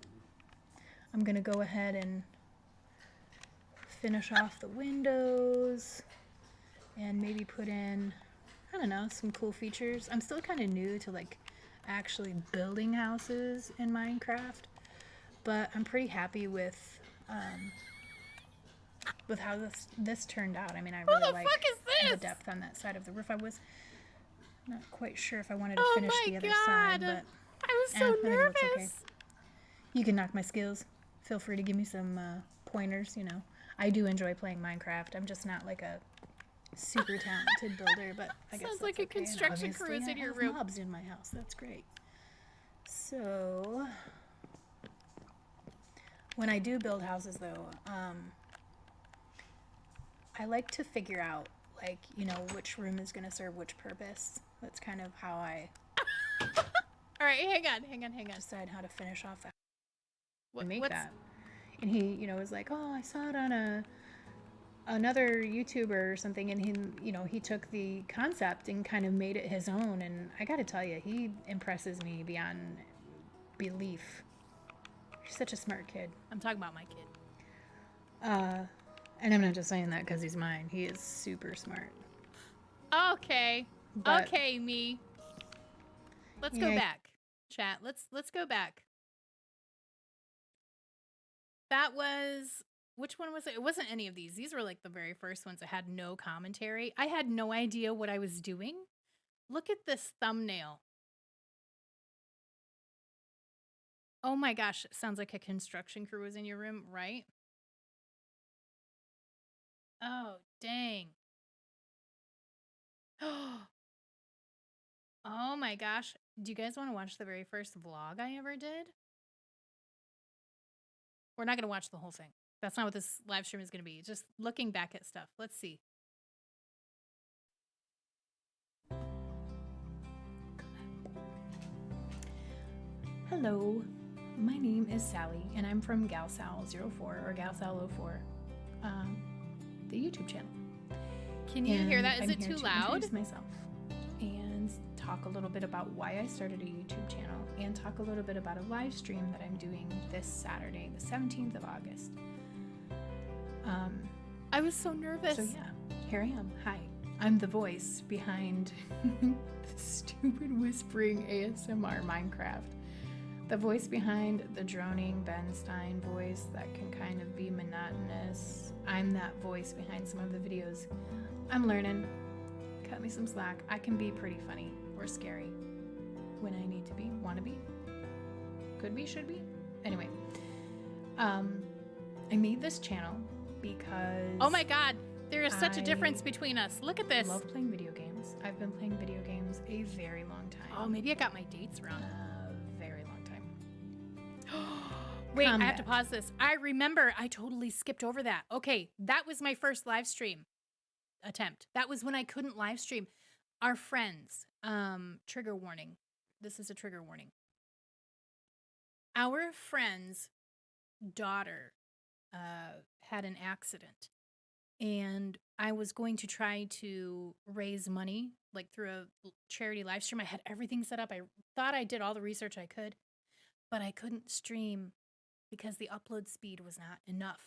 I'm going to go ahead and finish off the windows and maybe put in, I don't know, some cool features. I'm still kind of new to like actually building houses in Minecraft, but I'm pretty happy with how this turned out. I mean, I really like the depth on that side of the roof. I was not quite sure if I wanted to finish the other side, but I was so nervous. Okay. You can knock my skills. Feel free to give me some pointers, you know. I do enjoy playing Minecraft. I'm just not like a super talented builder, but I guess sounds like a construction crew is in your room. Mobs in my house. That's great. So when I do build houses, though, I like to figure out, like, you know, which room is going to serve which purpose. That's kind of how I. All right, hang on. Decide how to finish off that. What's that. And he, you know, was like, oh, I saw it on another YouTuber or something, and he, you know, he took the concept and kind of made it his own. And I got to tell you, he impresses me beyond belief. He's such a smart kid. I'm talking about my kid. And I'm not just saying that because he's mine. He is super smart. Okay. But, okay, me. Let's go back, chat. Let's go back. That was, which one was it? It wasn't any of these. These were like the very first ones that had no commentary. I had no idea what I was doing. Look at this thumbnail. Oh my gosh, it sounds like a construction crew was in your room, right? Oh, dang. Oh my gosh. Do you guys want to watch the very first vlog I ever did? We're not going to watch the whole thing. That's not what this live stream is going to be. Just looking back at stuff. Let's see. Hello, my name is Sally, and I'm from GalSal 04 or GalSal 04, the YouTube channel. Can you hear that? Is it too loud? Introduce myself and talk a little bit about why I started a YouTube channel, and talk a little bit about a live stream that I'm doing this Saturday, the 17th of August. I was so nervous. So yeah, here I am. Hi, I'm the voice behind the stupid whispering ASMR Minecraft. The voice behind the droning Ben Stein voice that can kind of be monotonous. I'm that voice behind some of the videos. I'm learning. Cut me some slack. I can be pretty funny or scary when I need to be, want to be, could be, should be. Anyway, I made this channel because... Oh my god, there is such a difference between us. Look at this. I love playing video games. I've been playing video games a very long time. Oh, maybe I got my dates wrong. Very long time. Wait, I have to pause this. I remember I totally skipped over that. Okay, that was my first live stream attempt. That was when I couldn't live stream. Our friends, trigger warning. This is a trigger warning. Our friend's daughter had an accident, and I was going to try to raise money, like through a charity live stream. I had everything set up. I thought I did all the research I could, but I couldn't stream because the upload speed was not enough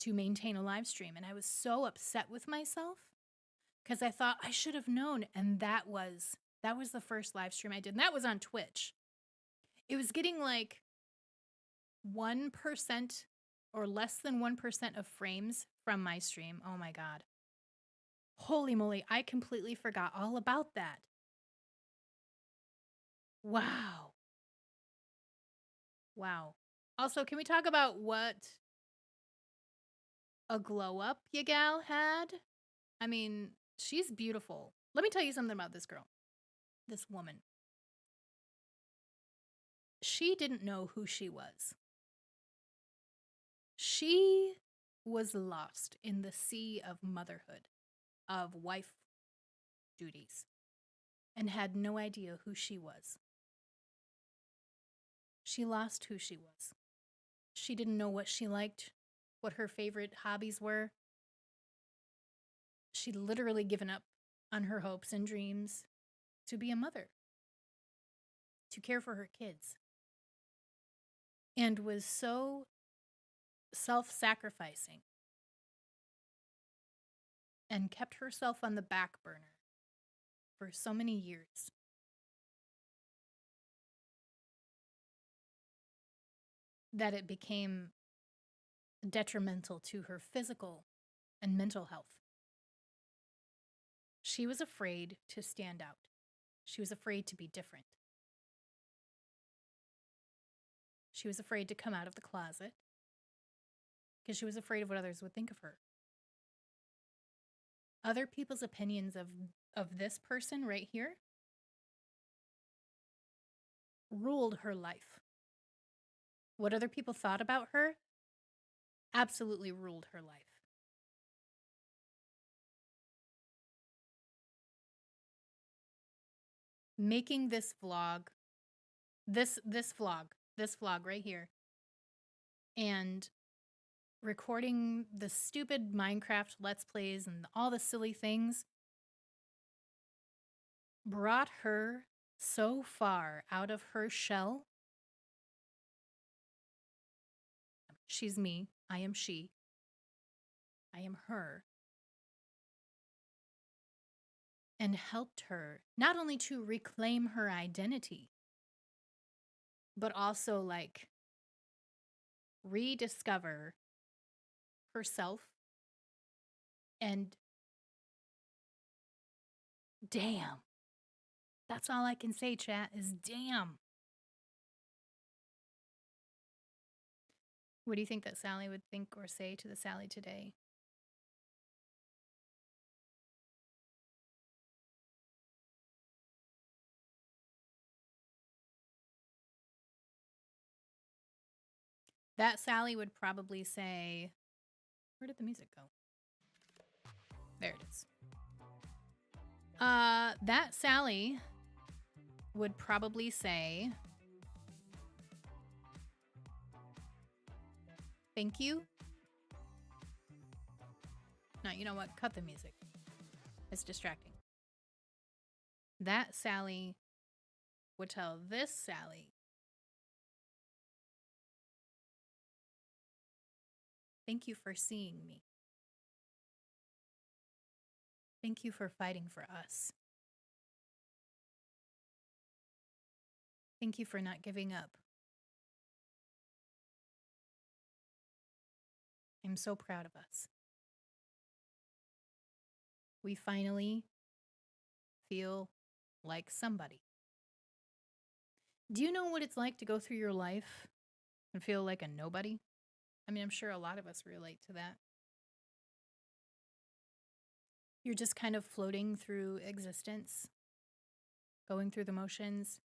to maintain a live stream. And I was so upset with myself because I thought I should have known. And that was the first live stream I did. And that was on Twitch. It was getting like 1% or less than 1% of frames from my stream. Oh my God. Holy moly. I completely forgot all about that. Wow. Wow. Also, can we talk about what a glow up ya gal had? I mean, she's beautiful. Let me tell you something about this girl, this woman. She didn't know who she was. She was lost in the sea of motherhood, of wife duties, and had no idea who she was. She lost who she was. She didn't know what she liked, what her favorite hobbies were. She'd literally given up on her hopes and dreams to be a mother, to care for her kids, and was so self-sacrificing and kept herself on the back burner for so many years that it became detrimental to her physical and mental health. She was afraid to stand out. She was afraid to be different. She was afraid to come out of the closet because she was afraid of what others would think of her. Other people's opinions of this person right here ruled her life. What other people thought about her absolutely ruled her life. Making this vlog, this vlog right here, and recording the stupid Minecraft Let's Plays and all the silly things brought her so far out of her shell. She's me. I am she. I am her. And helped her not only to reclaim her identity, but also like rediscover herself. And damn. That's all I can say, chat, is damn. What do you think that Sally would think or say to the Sally today? That Sally would probably say, where did the music go? There it is. That Sally would probably say, thank you. No, you know what? Cut the music. It's distracting. That Sally would tell this Sally, thank you for seeing me. Thank you for fighting for us. Thank you for not giving up. I'm so proud of us. We finally feel like somebody. Do you know what it's like to go through your life and feel like a nobody? I mean, I'm sure a lot of us relate to that. You're just kind of floating through existence, going through the motions.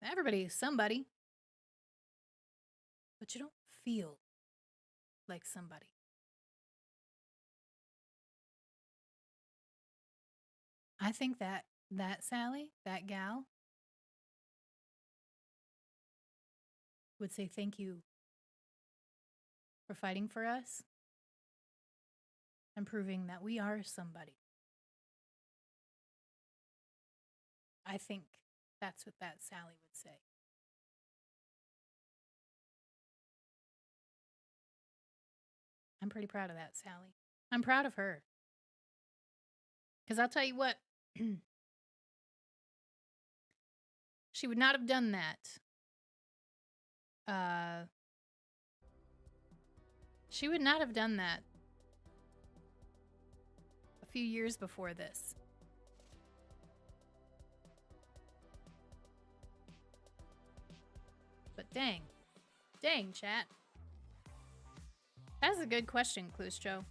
Everybody is somebody, but you don't feel like somebody. I think that Sally, that gal, would say thank you for fighting for us and proving that we are somebody. I think that's what that Sally would say. I'm pretty proud of that Sally. I'm proud of her. Because I'll tell you what, she would not have done that. She would not have done that a few years before this. But dang, chat. That's a good question, Clustro.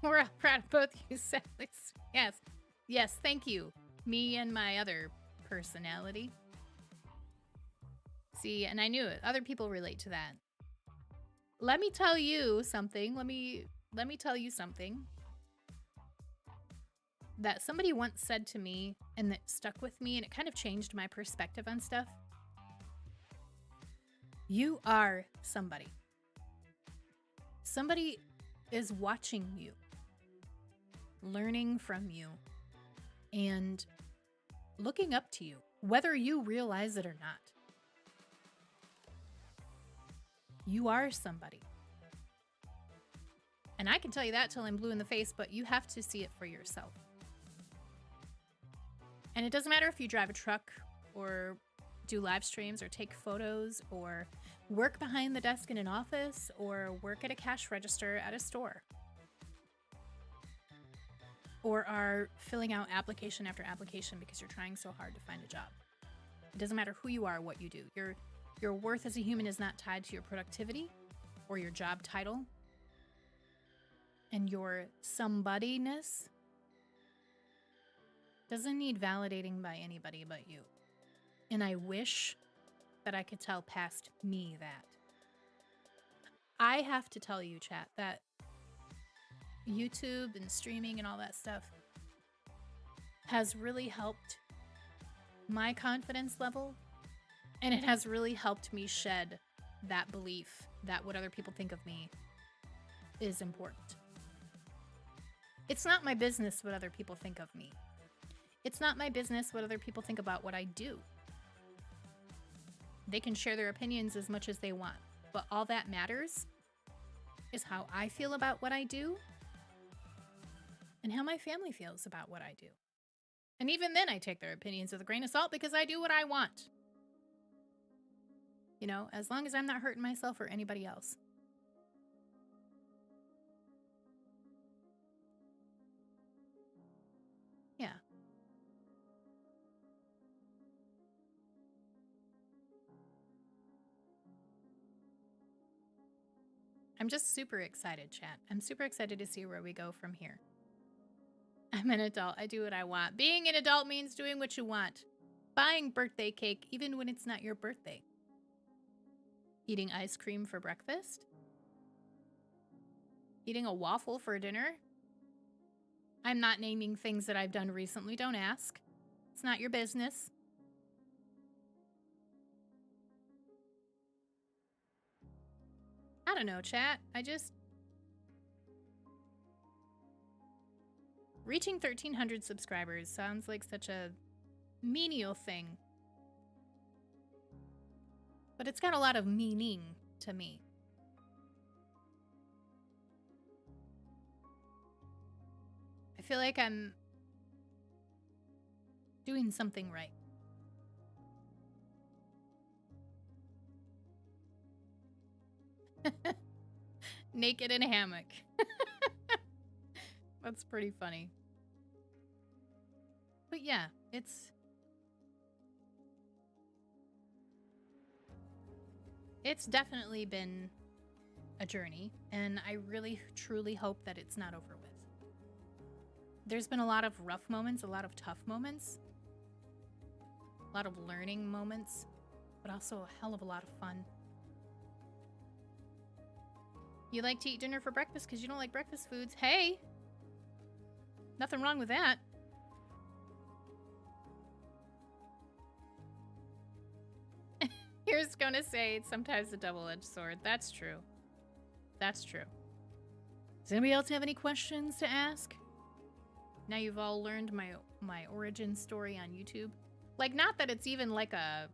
We're all proud of both you, Sallys. Yes, thank you. Me and my other personality. See, and I knew it. Other people relate to that. Let me tell you something. Let me tell you something that somebody once said to me and that stuck with me, and it kind of changed my perspective on stuff. You are somebody. Somebody is watching you, learning from you, and looking up to you, whether you realize it or not. You are somebody. And I can tell you that till I'm blue in the face, but you have to see it for yourself. And it doesn't matter if you drive a truck or do live streams or take photos or work behind the desk in an office or work at a cash register at a store or are filling out application after application because you're trying so hard to find a job. It doesn't matter who you are, what you do. Your worth as a human is not tied to your productivity or your job title, and your somebodyness doesn't need validating by anybody but you. And I wish that I could tell past me that. I have to tell you, chat, that YouTube and streaming and all that stuff has really helped my confidence level, and it has really helped me shed that belief that what other people think of me is important. It's not my business what other people think of me. It's not my business what other people think about what I do. They can share their opinions as much as they want, but all that matters is how I feel about what I do and how my family feels about what I do. And even then I take their opinions with a grain of salt because I do what I want. You know, as long as I'm not hurting myself or anybody else. Yeah. I'm just super excited, chat. I'm super excited to see where we go from here. I'm an adult. I do what I want. Being an adult means doing what you want. Buying birthday cake even when it's not your birthday. Eating ice cream for breakfast. Eating a waffle for dinner. I'm not naming things that I've done recently. Don't ask. It's not your business. I don't know, chat. Reaching 1,300 subscribers sounds like such a menial thing. But it's got a lot of meaning to me. I feel like I'm doing something right. Naked in a hammock. That's pretty funny. But yeah, it's definitely been a journey, and I really truly hope that it's not over with. There's been a lot of rough moments, a lot of tough moments, a lot of learning moments, but also a hell of a lot of fun. You like to eat dinner for breakfast because you don't like breakfast foods. Hey! Nothing wrong with that. Here's gonna say it's sometimes a double-edged sword. That's true. That's true. Does anybody else have any questions to ask? Now you've all learned my origin story on YouTube. Like, not that it's even like a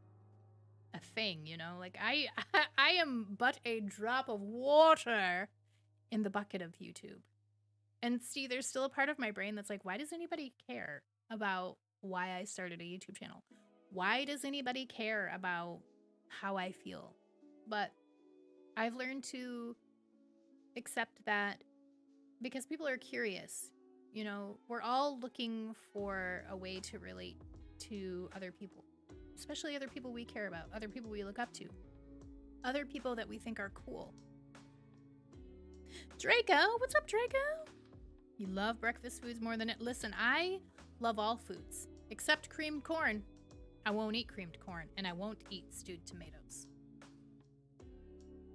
thing, you know? Like, I am but a drop of water in the bucket of YouTube. And see, there's still a part of my brain that's like, why does anybody care about why I started a YouTube channel? Why does anybody care about how I feel? But I've learned to accept that because people are curious. You know, we're all looking for a way to relate to other people, especially other people we care about, other people we look up to, other people that we think are cool. Draco, what's up, Draco? You love breakfast foods more than it. Listen, I love all foods. Except creamed corn. I won't eat creamed corn, and I won't eat stewed tomatoes.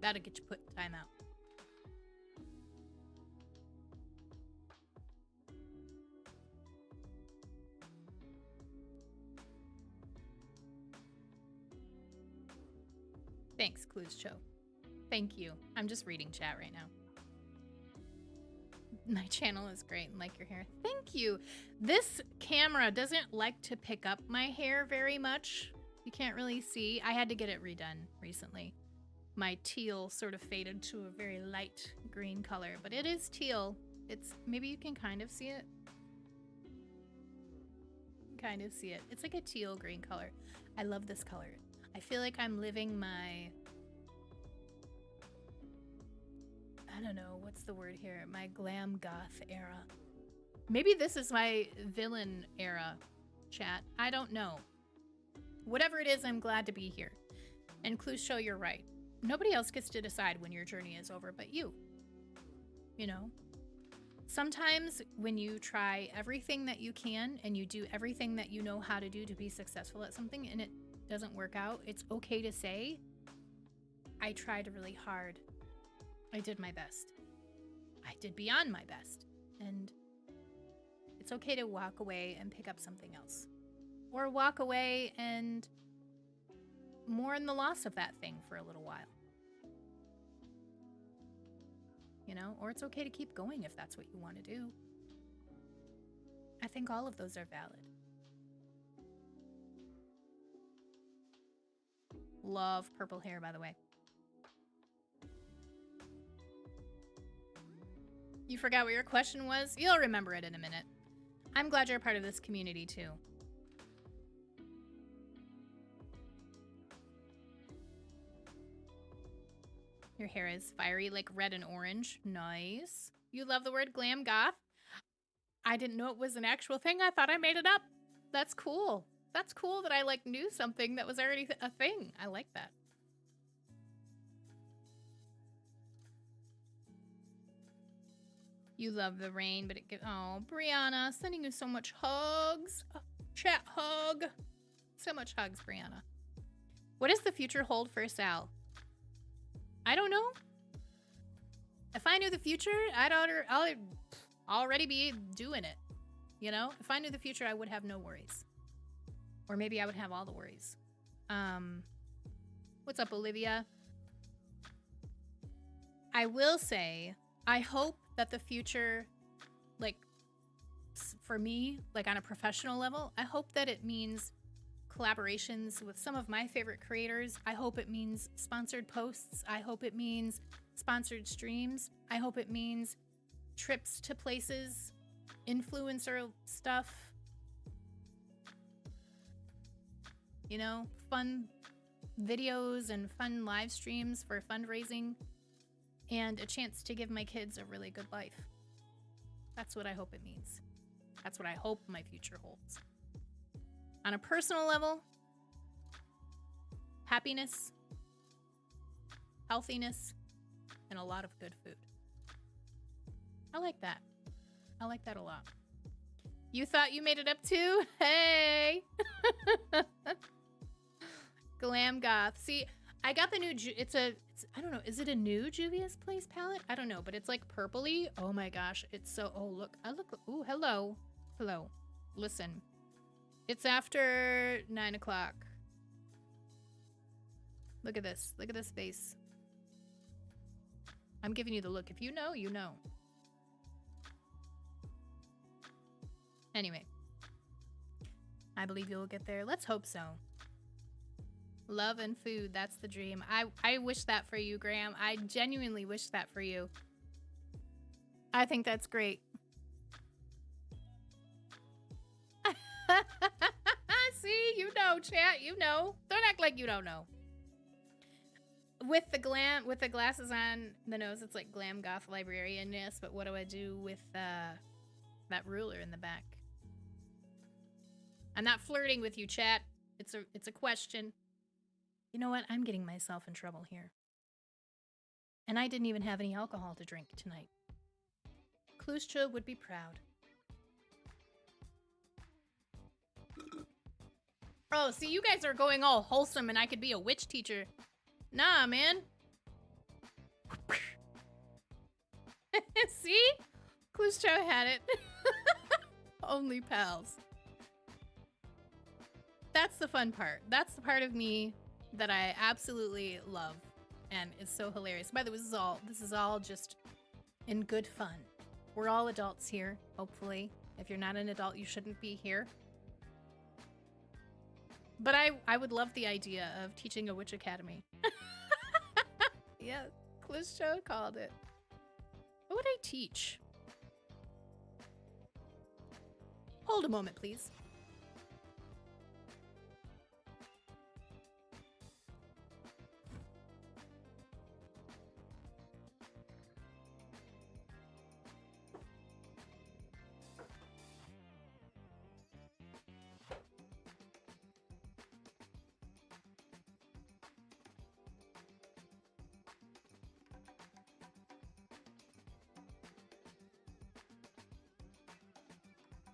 That'll get you put in timeout. Thanks, Clues Show. Thank you. I'm just reading chat right now. My channel is great and like your hair. Thank you. This camera doesn't like to pick up my hair very much. You can't really see. I had to get it redone recently. My teal sort of faded to a very light green color, but it is teal. It's, maybe you can kind of see it. Kind of see it. It's like a teal green color. I love this color. I feel like I'm living my, I don't know, what's the word here? My glam goth era. Maybe this is my villain era, chat. I don't know. Whatever it is, I'm glad to be here. And Clues Show, you're right. Nobody else gets to decide when your journey is over but you. You know? Sometimes when you try everything that you can and you do everything that you know how to do to be successful at something and it doesn't work out, it's okay to say, I tried really hard. I did my best. I did beyond my best. And it's okay to walk away and pick up something else. Or walk away and mourn the loss of that thing for a little while. You know, or it's okay to keep going if that's what you want to do. I think all of those are valid. Love purple hair, by the way. You forgot what your question was? You'll remember it in a minute. I'm glad you're a part of this community too. Your hair is fiery, like red and orange. Nice. You love the word glam goth? I didn't know it was an actual thing. I thought I made it up. That's cool. That's cool that I like knew something that was already a thing. I like that. You love the rain, but it gives... Oh, Brianna, sending you so much hugs. Oh, chat hug. So much hugs, Brianna. What does the future hold for Sal? I don't know. If I knew the future, I'd already be doing it. You know? If I knew the future, I would have no worries. Or maybe I would have all the worries. What's up, Olivia? I will say, I hope that the future, like, for me, like on a professional level, I hope that it means collaborations with some of my favorite creators. I hope it means sponsored posts. I hope it means sponsored streams. I hope it means trips to places, influencer stuff. You know, fun videos and fun live streams for fundraising and a chance to give my kids a really good life. That's what I hope it means. That's what I hope my future holds. On a personal level, happiness, healthiness, and a lot of good food. I like that. I like that a lot. You thought you made it up too? Hey! Glam goth. See, I got the new, I don't know, is it a new Juvia's Place palette? I don't know, but it's like purpley. Oh my gosh, it's so, oh look, ooh, hello. Hello. Listen. It's after 9 o'clock. Look at this. Look at this face. I'm giving you the look. If you know, you know. Anyway. I believe you'll get there. Let's hope so. Love and food. That's the dream. I wish that for you, Graham. I genuinely wish that for you. I think that's great. See, you know, chat, you know. Don't act like you don't know. With the glasses on the nose, it's like glam goth librarian-ness, but what do I do with that ruler in the back? I'm not flirting with you, chat. It's a question. You know what? I'm getting myself in trouble here. And I didn't even have any alcohol to drink tonight. Kluscha would be proud. Oh, see, you guys are going all wholesome and I could be a witch teacher. Nah, man. See? Clusto had it. Only pals. That's the fun part. That's the part of me that I absolutely love and is so hilarious. By the way, this is all just in good fun. We're all adults here, hopefully. If you're not an adult, you shouldn't be here. But I would love the idea of teaching a witch academy. Yeah, Clusto called it. What would I teach? Hold a moment, please.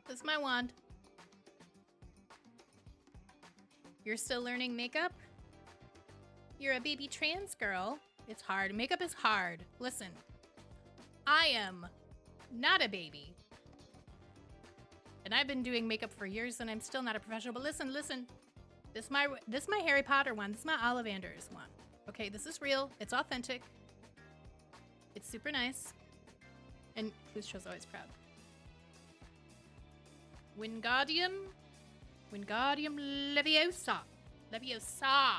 This is my wand. You're still learning makeup? You're a baby trans girl. It's hard. Makeup is hard. Listen, I am not a baby. And I've been doing makeup for years and I'm still not a professional. But listen. This is my Harry Potter one. This is my Ollivander's one. Okay, this is real. It's authentic. It's super nice. And Clusto's always proud. Wingardium Leviosa. I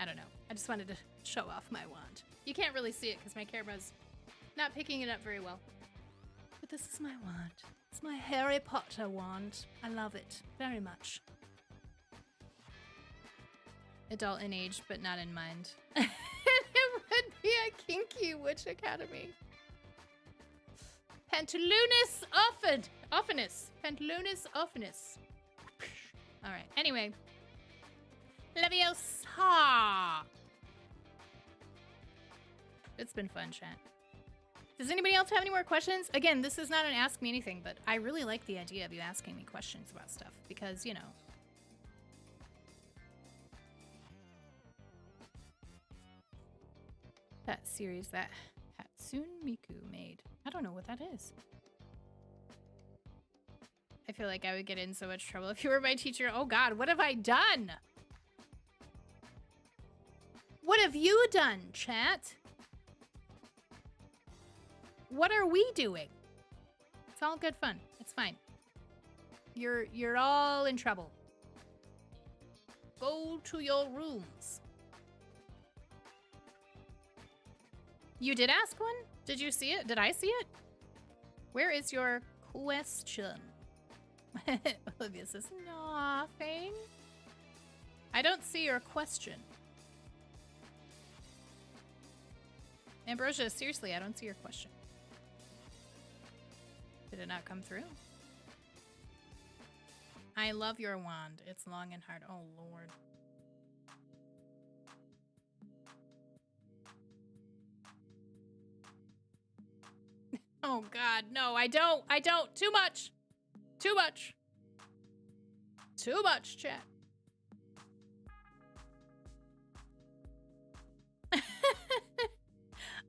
don't know. I just wanted to show off my wand. You can't really see it because my camera's not picking it up very well. But this is my wand. It's my Harry Potter wand. I love it very much. Adult in age, but not in mind. It would be a kinky witch academy. Pantaloonus Pantaloonus offinus. Alright, anyway. Leviosa! It's been fun, chat. Does anybody else have any more questions? Again, this is not an ask me anything, but I really like the idea of you asking me questions about stuff because, you know. That series that Hatsune Miku made. I don't know what that is. I feel like I would get in so much trouble if you were my teacher. Oh God, what have I done? What have you done, chat? What are we doing? It's all good fun. It's fine. You're all in trouble. Go to your rooms. You did ask one? Did you see it? Did I see it? Where is your question? Olivia says, nothing. I don't see your question. Ambrosia, seriously, I don't see your question. Did it not come through? I love your wand. It's long and hard. Oh, Lord. Oh, God. No, I don't. I don't. Too much. Too much. Too much, chat.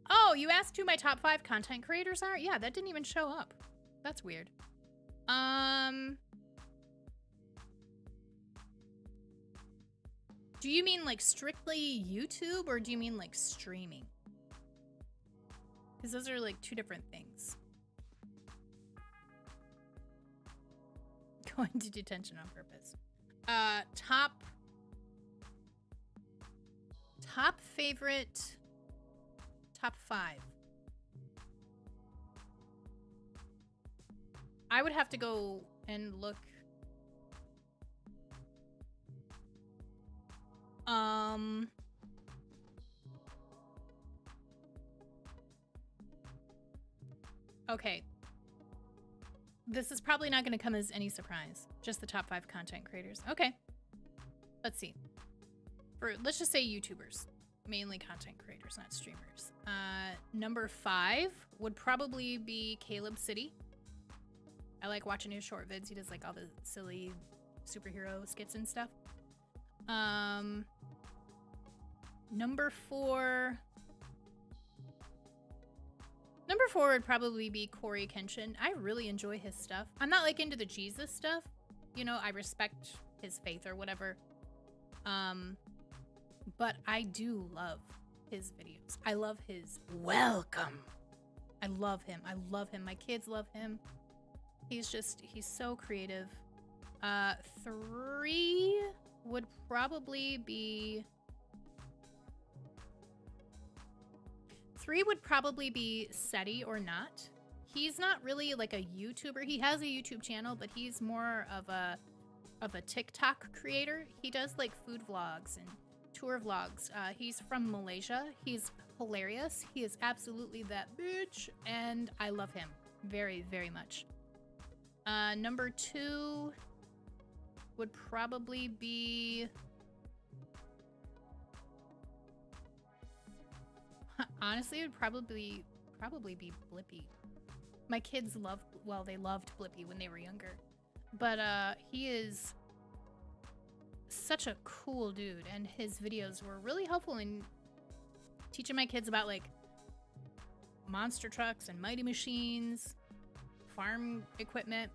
Oh, you asked who my top 5 content creators are? Yeah, that didn't even show up. That's weird. Do you mean like strictly YouTube or do you mean like streaming? Because those are like 2 different things. Going to detention on purpose. Top favorite, top 5. I would have to go and look. Okay. This is probably not going to come as any surprise. Just the top 5 content creators. Okay. Let's see. Let's just say YouTubers. Mainly content creators, not streamers. Number 5 would probably be Caleb City. I like watching his short vids. He does like all the silly superhero skits and stuff. Number four would probably be Corey Kenshin. I really enjoy his stuff. I'm not like into the Jesus stuff. You know, I respect his faith or whatever. But I do love his videos. I love his welcome. I love him. I love him. My kids love him. He's so creative. 3 would probably be SETI or Not. He's not really like a YouTuber. He has a YouTube channel, but he's more of a TikTok creator. He does like food vlogs and tour vlogs. He's from Malaysia. He's hilarious. He is absolutely that bitch, and I love him very, very much. Number 2 would probably be... Honestly, it would probably be Blippi. My kids loved Blippi when they were younger. But he is such a cool dude, and his videos were really helpful in teaching my kids about like monster trucks and mighty machines, farm equipment.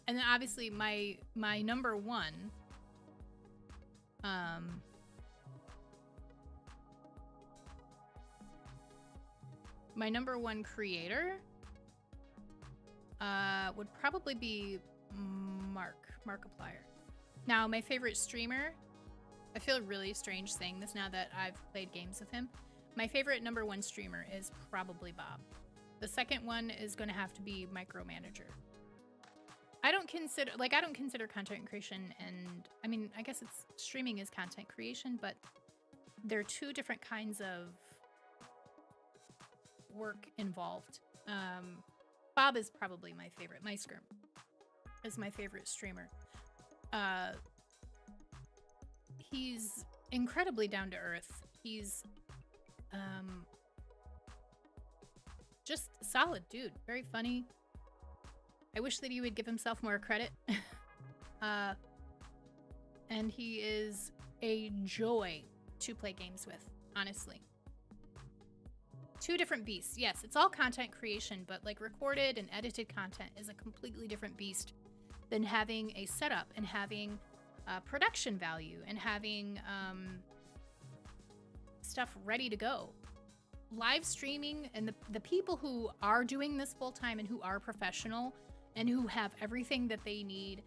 And then obviously my number one creator would probably be Markiplier. Now, my favorite streamer, I feel really strange saying this now that I've played games with him. My favorite number 1 streamer is probably Bob. The second one is going to have to be Micromanager. I don't consider content creation, and I mean, I guess streaming is content creation, but they're 2 different kinds of work involved. Bob is probably my favorite. MySkirm is my favorite streamer. He's incredibly down to earth. He's just a solid dude. Very funny. I wish that he would give himself more credit. And he is a joy to play games with, honestly. 2 different beasts. Yes, it's all content creation, but like recorded and edited content is a completely different beast than having a setup and having production value and having stuff ready to go. Live streaming and the people who are doing this full time and who are professional and who have everything that they need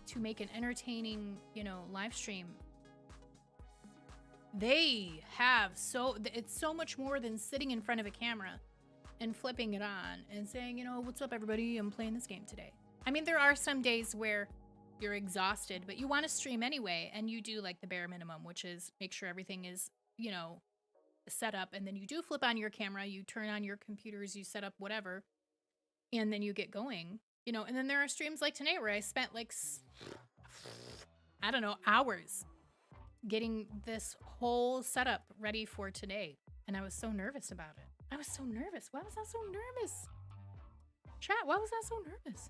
to make an entertaining, live stream, they have it's so much more than sitting in front of a camera and flipping it on and saying, what's up, everybody? I'm playing this game today. I mean, there are some days where you're exhausted, but you want to stream anyway, and you do like the bare minimum, which is make sure everything is, set up, and then you do flip on your camera, you turn on your computers, you set up whatever, and then you get going, and then there are streams like tonight where I spent like, I don't know, hours getting this whole setup ready for today, and I was so nervous about it. I was so nervous. Why was I so nervous? Chat, why was I so nervous?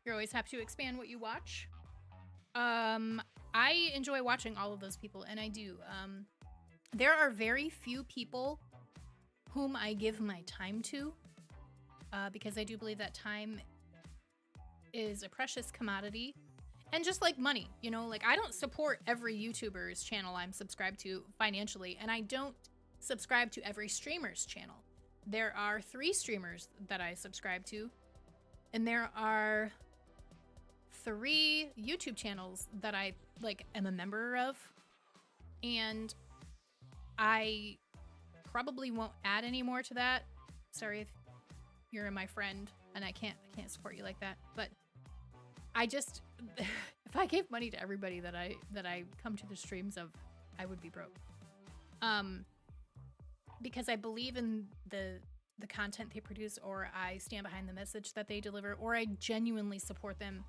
You're always happy to expand what you watch. I enjoy watching all of those people, and I do. There are very few people whom I give my time to, because I do believe that time is a precious commodity. And just like money, I don't support every YouTuber's channel I'm subscribed to financially, and I don't subscribe to every streamer's channel. There are 3 streamers that I subscribe to, and there are 3 YouTube channels that I am a member of, and I probably won't add any more to that. Sorry if you're my friend and I can't support you like that, but I just if I gave money to everybody that I come to the streams of, I would be broke. Because I believe in the content they produce, or I stand behind the message that they deliver, or I genuinely support them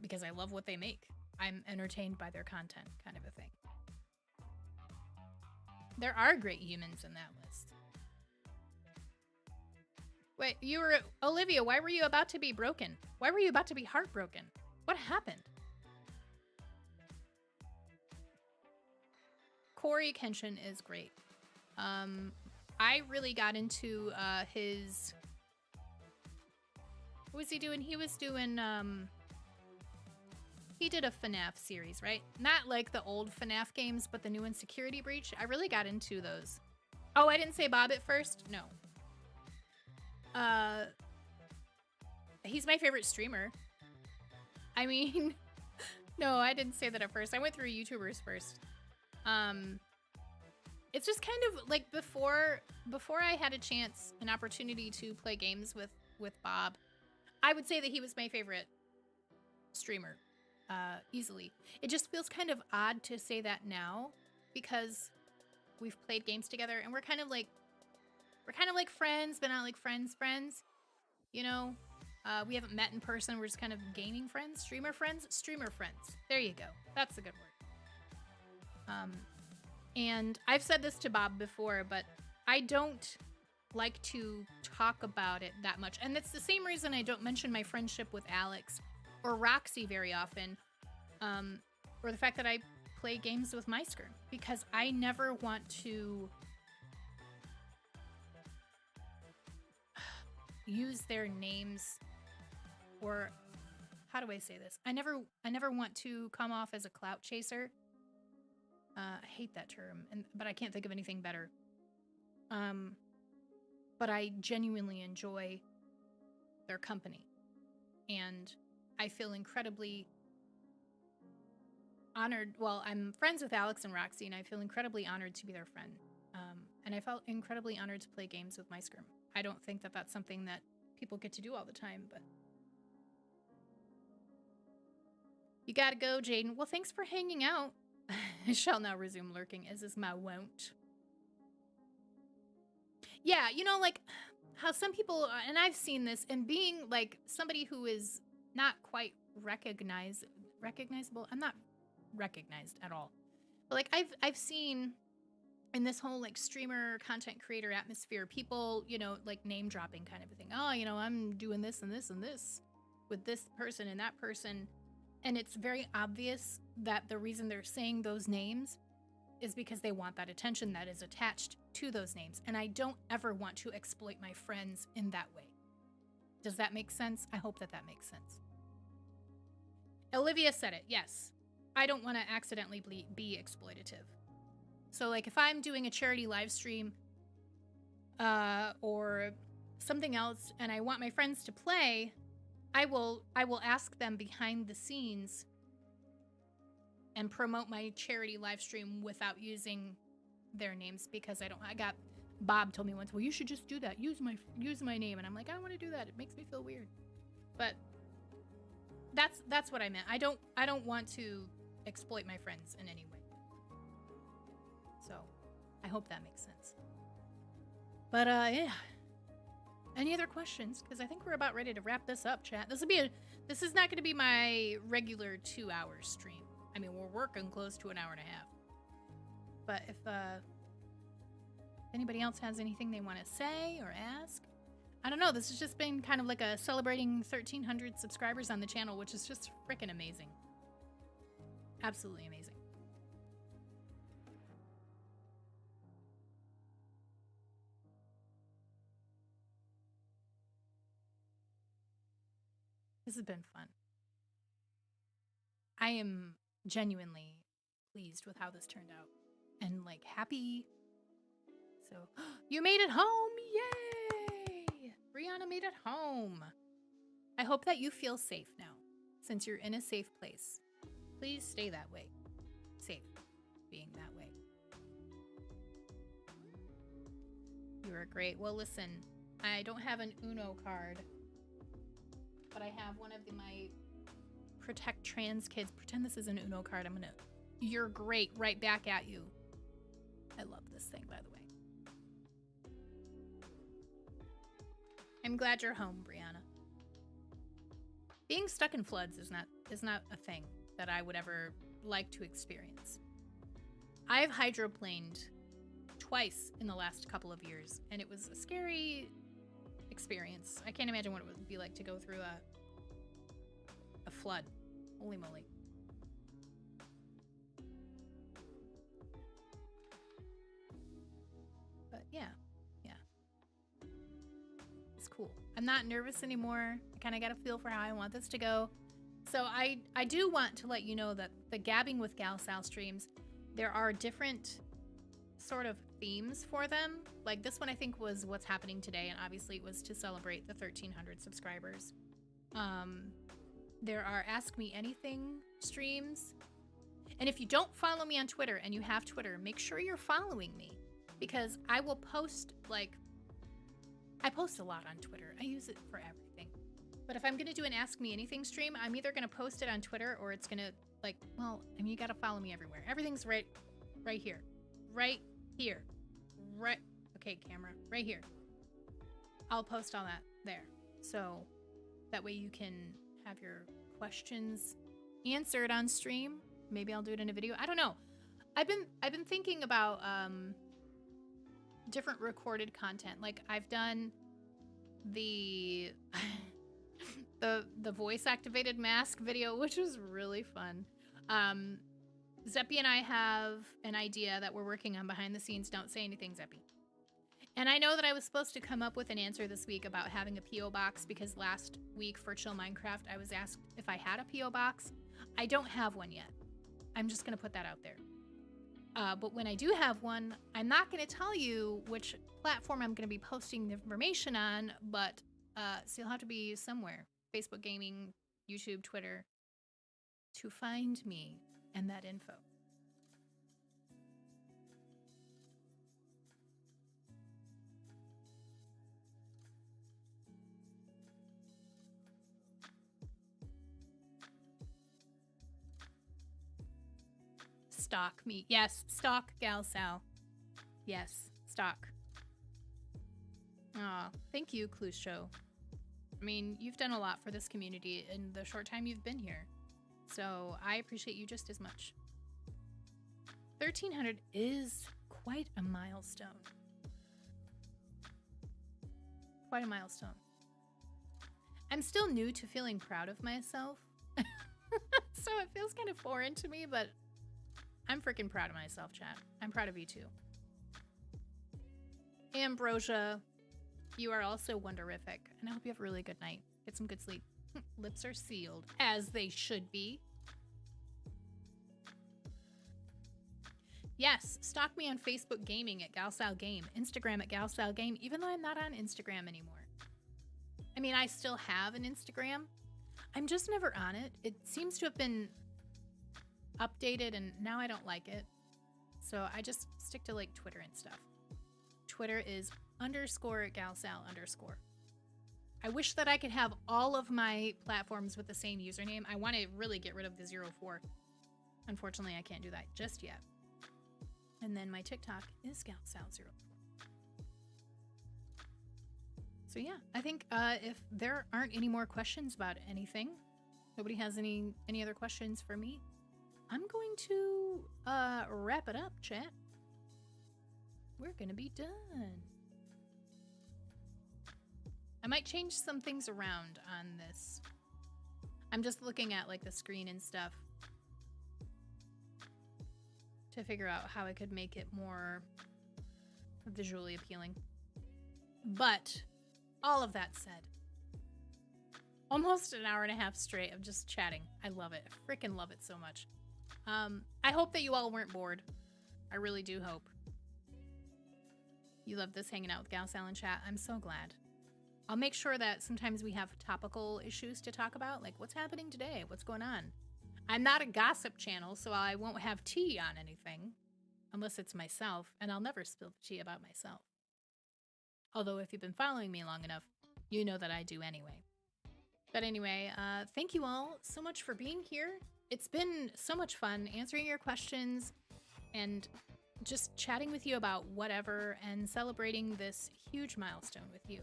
because I love what they make. I'm entertained by their content, kind of a thing. There are great humans in that list. Wait, you were Olivia, why were you about to be broken? Why were you about to be heartbroken? What happened? Corey Kenshin is great. I really got into his... What was he doing? He was doing he did a FNAF series, right? Not like the old FNAF games, but the new one, Security Breach. I really got into those. Oh, I didn't say Bob at first? No. He's my favorite streamer. I mean, no, I didn't say that at first. I went through YouTubers first. It's just kind of like before I had a chance, an opportunity to play games with Bob, I would say that he was my favorite streamer, easily. It just feels kind of odd to say that now because we've played games together and we're kind of like friends, but not like friends, you know? We haven't met in person. We're just kind of gaming friends, streamer friends. There you go. That's a good word. And I've said this to Bob before, but I don't like to talk about it that much. And it's the same reason I don't mention my friendship with Alex or Roxy very often, or the fact that I play games with Meisker, because I never want to use their names, or how do I say this? I never want to come off as a clout chaser. I hate that term, but I can't think of anything better. But I genuinely enjoy their company, and I feel incredibly honored. Well, I'm friends with Alex and Roxy, and I feel incredibly honored to be their friend. And I felt incredibly honored to play games with Meisker. I don't think that that's something that people get to do all the time, but you gotta go, Jaden. Well, thanks for hanging out. I shall now resume lurking, as is my wont. Yeah, you know, like how some people, and I've seen this, and being like somebody who is not quite recognizable. I'm not recognized at all. But like I've seen in this whole like streamer content creator atmosphere, people, you know, like name dropping kind of a thing. Oh, you know, I'm doing this and this and this with this person and that person. And it's very obvious that the reason they're saying those names is because they want that attention that is attached to those names. And I don't ever want to exploit my friends in that way. Does that make sense? I hope that that makes sense. Olivia said it. Yes. I don't want to accidentally be exploitative. So like if I'm doing a charity live stream or something else and I want my friends to play, I will ask them behind the scenes and promote my charity live stream without using their names, because I got Bob told me once, well, you should just do that. Use my name. And I'm like, I don't want to do that. It makes me feel weird. But that's what I meant. I don't want to exploit my friends in any way. So I hope that makes sense. But yeah. Any other questions? Because I think we're about ready to wrap this up, chat. This is not going to be my regular 2-hour stream. I mean, we're working close to an hour and a half. But if anybody else has anything they want to say or ask, I don't know. This has just been kind of like a celebrating 1,300 subscribers on the channel, which is just freaking amazing. Absolutely amazing. This has been fun. I am genuinely pleased with how this turned out and like happy. So you made it home. Yay! Brianna made it home. I hope that you feel safe now, since you're in a safe place. Please stay that way. Safe being that way. You are great. Well, listen, I don't have an Uno card, but I have one of my Protect Trans Kids. Pretend this is an Uno card. You're great. Right back at you. I love this thing, by the way. I'm glad you're home, Brianna. Being stuck in floods is not a thing that I would ever like to experience. I've hydroplaned twice in the last couple of years, and it was a scary experience. I can't imagine what it would be like to go through a flood. Holy moly. But yeah. It's cool. I'm not nervous anymore. I kind of got a feel for how I want this to go. So I do want to let you know that the Gabbing with GalSal streams, there are different sort of themes for them. Like this one I think was what's happening today, and obviously it was to celebrate the 1,300 subscribers. There are Ask Me Anything streams. And if you don't follow me on Twitter and you have Twitter, make sure you're following me, because I will post, like, I post a lot on Twitter. I use it for everything. But if I'm going to do an Ask Me Anything stream, I'm either going to post it on Twitter or it's going to, like, well, I mean, you got to follow me everywhere. Everything's right here. Right here. Right. Okay, camera. Right here. I'll post all that there. So that way you can have your questions answered on stream. Maybe I'll do it in a video. I don't know. I've been thinking about different recorded content. Like I've done the the voice activated mask video, which was really fun. Zeppy and I have an idea that we're working on behind the scenes. Don't say anything, Zeppy. And I know that I was supposed to come up with an answer this week about having a P.O. box, because last week for Chill Minecraft, I was asked if I had a P.O. box. I don't have one yet. I'm just going to put that out there. But when I do have one, I'm not going to tell you which platform I'm going to be posting the information on, but so you'll have to be somewhere. Facebook Gaming, YouTube, Twitter, to find me and that info. Stalk me. Yes, stalk GalSal. Yes, stalk. Aw, thank you, Clue Show. I mean, you've done a lot for this community in the short time you've been here. So I appreciate you just as much. 1,300 is quite a milestone. Quite a milestone. I'm still new to feeling proud of myself. So it feels kind of foreign to me, but I'm freaking proud of myself, chat. I'm proud of you too. Ambrosia, you are also wonderific, and I hope you have a really good night. Get some good sleep. Lips are sealed, as they should be. Yes, stalk me on Facebook Gaming at GalSal Game, Instagram at GalSal Game, even though I'm not on Instagram anymore. I mean, I still have an Instagram. I'm just never on it. It seems to have been updated, and now I don't like it. So I just stick to like Twitter and stuff. Twitter is _GalSal_. I wish that I could have all of my platforms with the same username. I want to really get rid of the 04. Unfortunately, I can't do that just yet. And then my TikTok is GalSal04. So yeah, I think if there aren't any more questions about anything, nobody has any other questions for me, I'm going to wrap it up, chat. We're gonna be done. I might change some things around on this. I'm just looking at like the screen and stuff to figure out how I could make it more visually appealing. But all of that said, almost an hour and a half straight of just chatting. I love it. I freaking love it so much. I hope that you all weren't bored. I really do hope. You love this hanging out with GalSal in chat. I'm so glad. I'll make sure that sometimes we have topical issues to talk about, like what's happening today, what's going on. I'm not a gossip channel, so I won't have tea on anything, unless it's myself, and I'll never spill tea about myself. Although if you've been following me long enough, you know that I do anyway. But anyway, thank you all so much for being here. It's been so much fun answering your questions and just chatting with you about whatever and celebrating this huge milestone with you.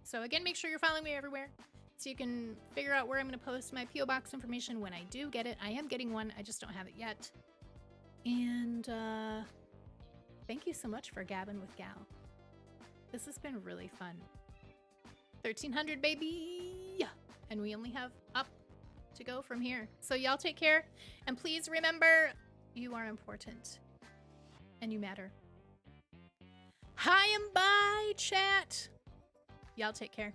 So again, make sure you're following me everywhere so you can figure out where I'm going to post my P.O. Box information when I do get it. I am getting one. I just don't have it yet. And thank you so much for gabbing with Gal. This has been really fun. 1,300, baby. And we only have up to go from here. So y'all take care. And please remember, you are important. And you matter. Hi and bye, chat. Y'all take care.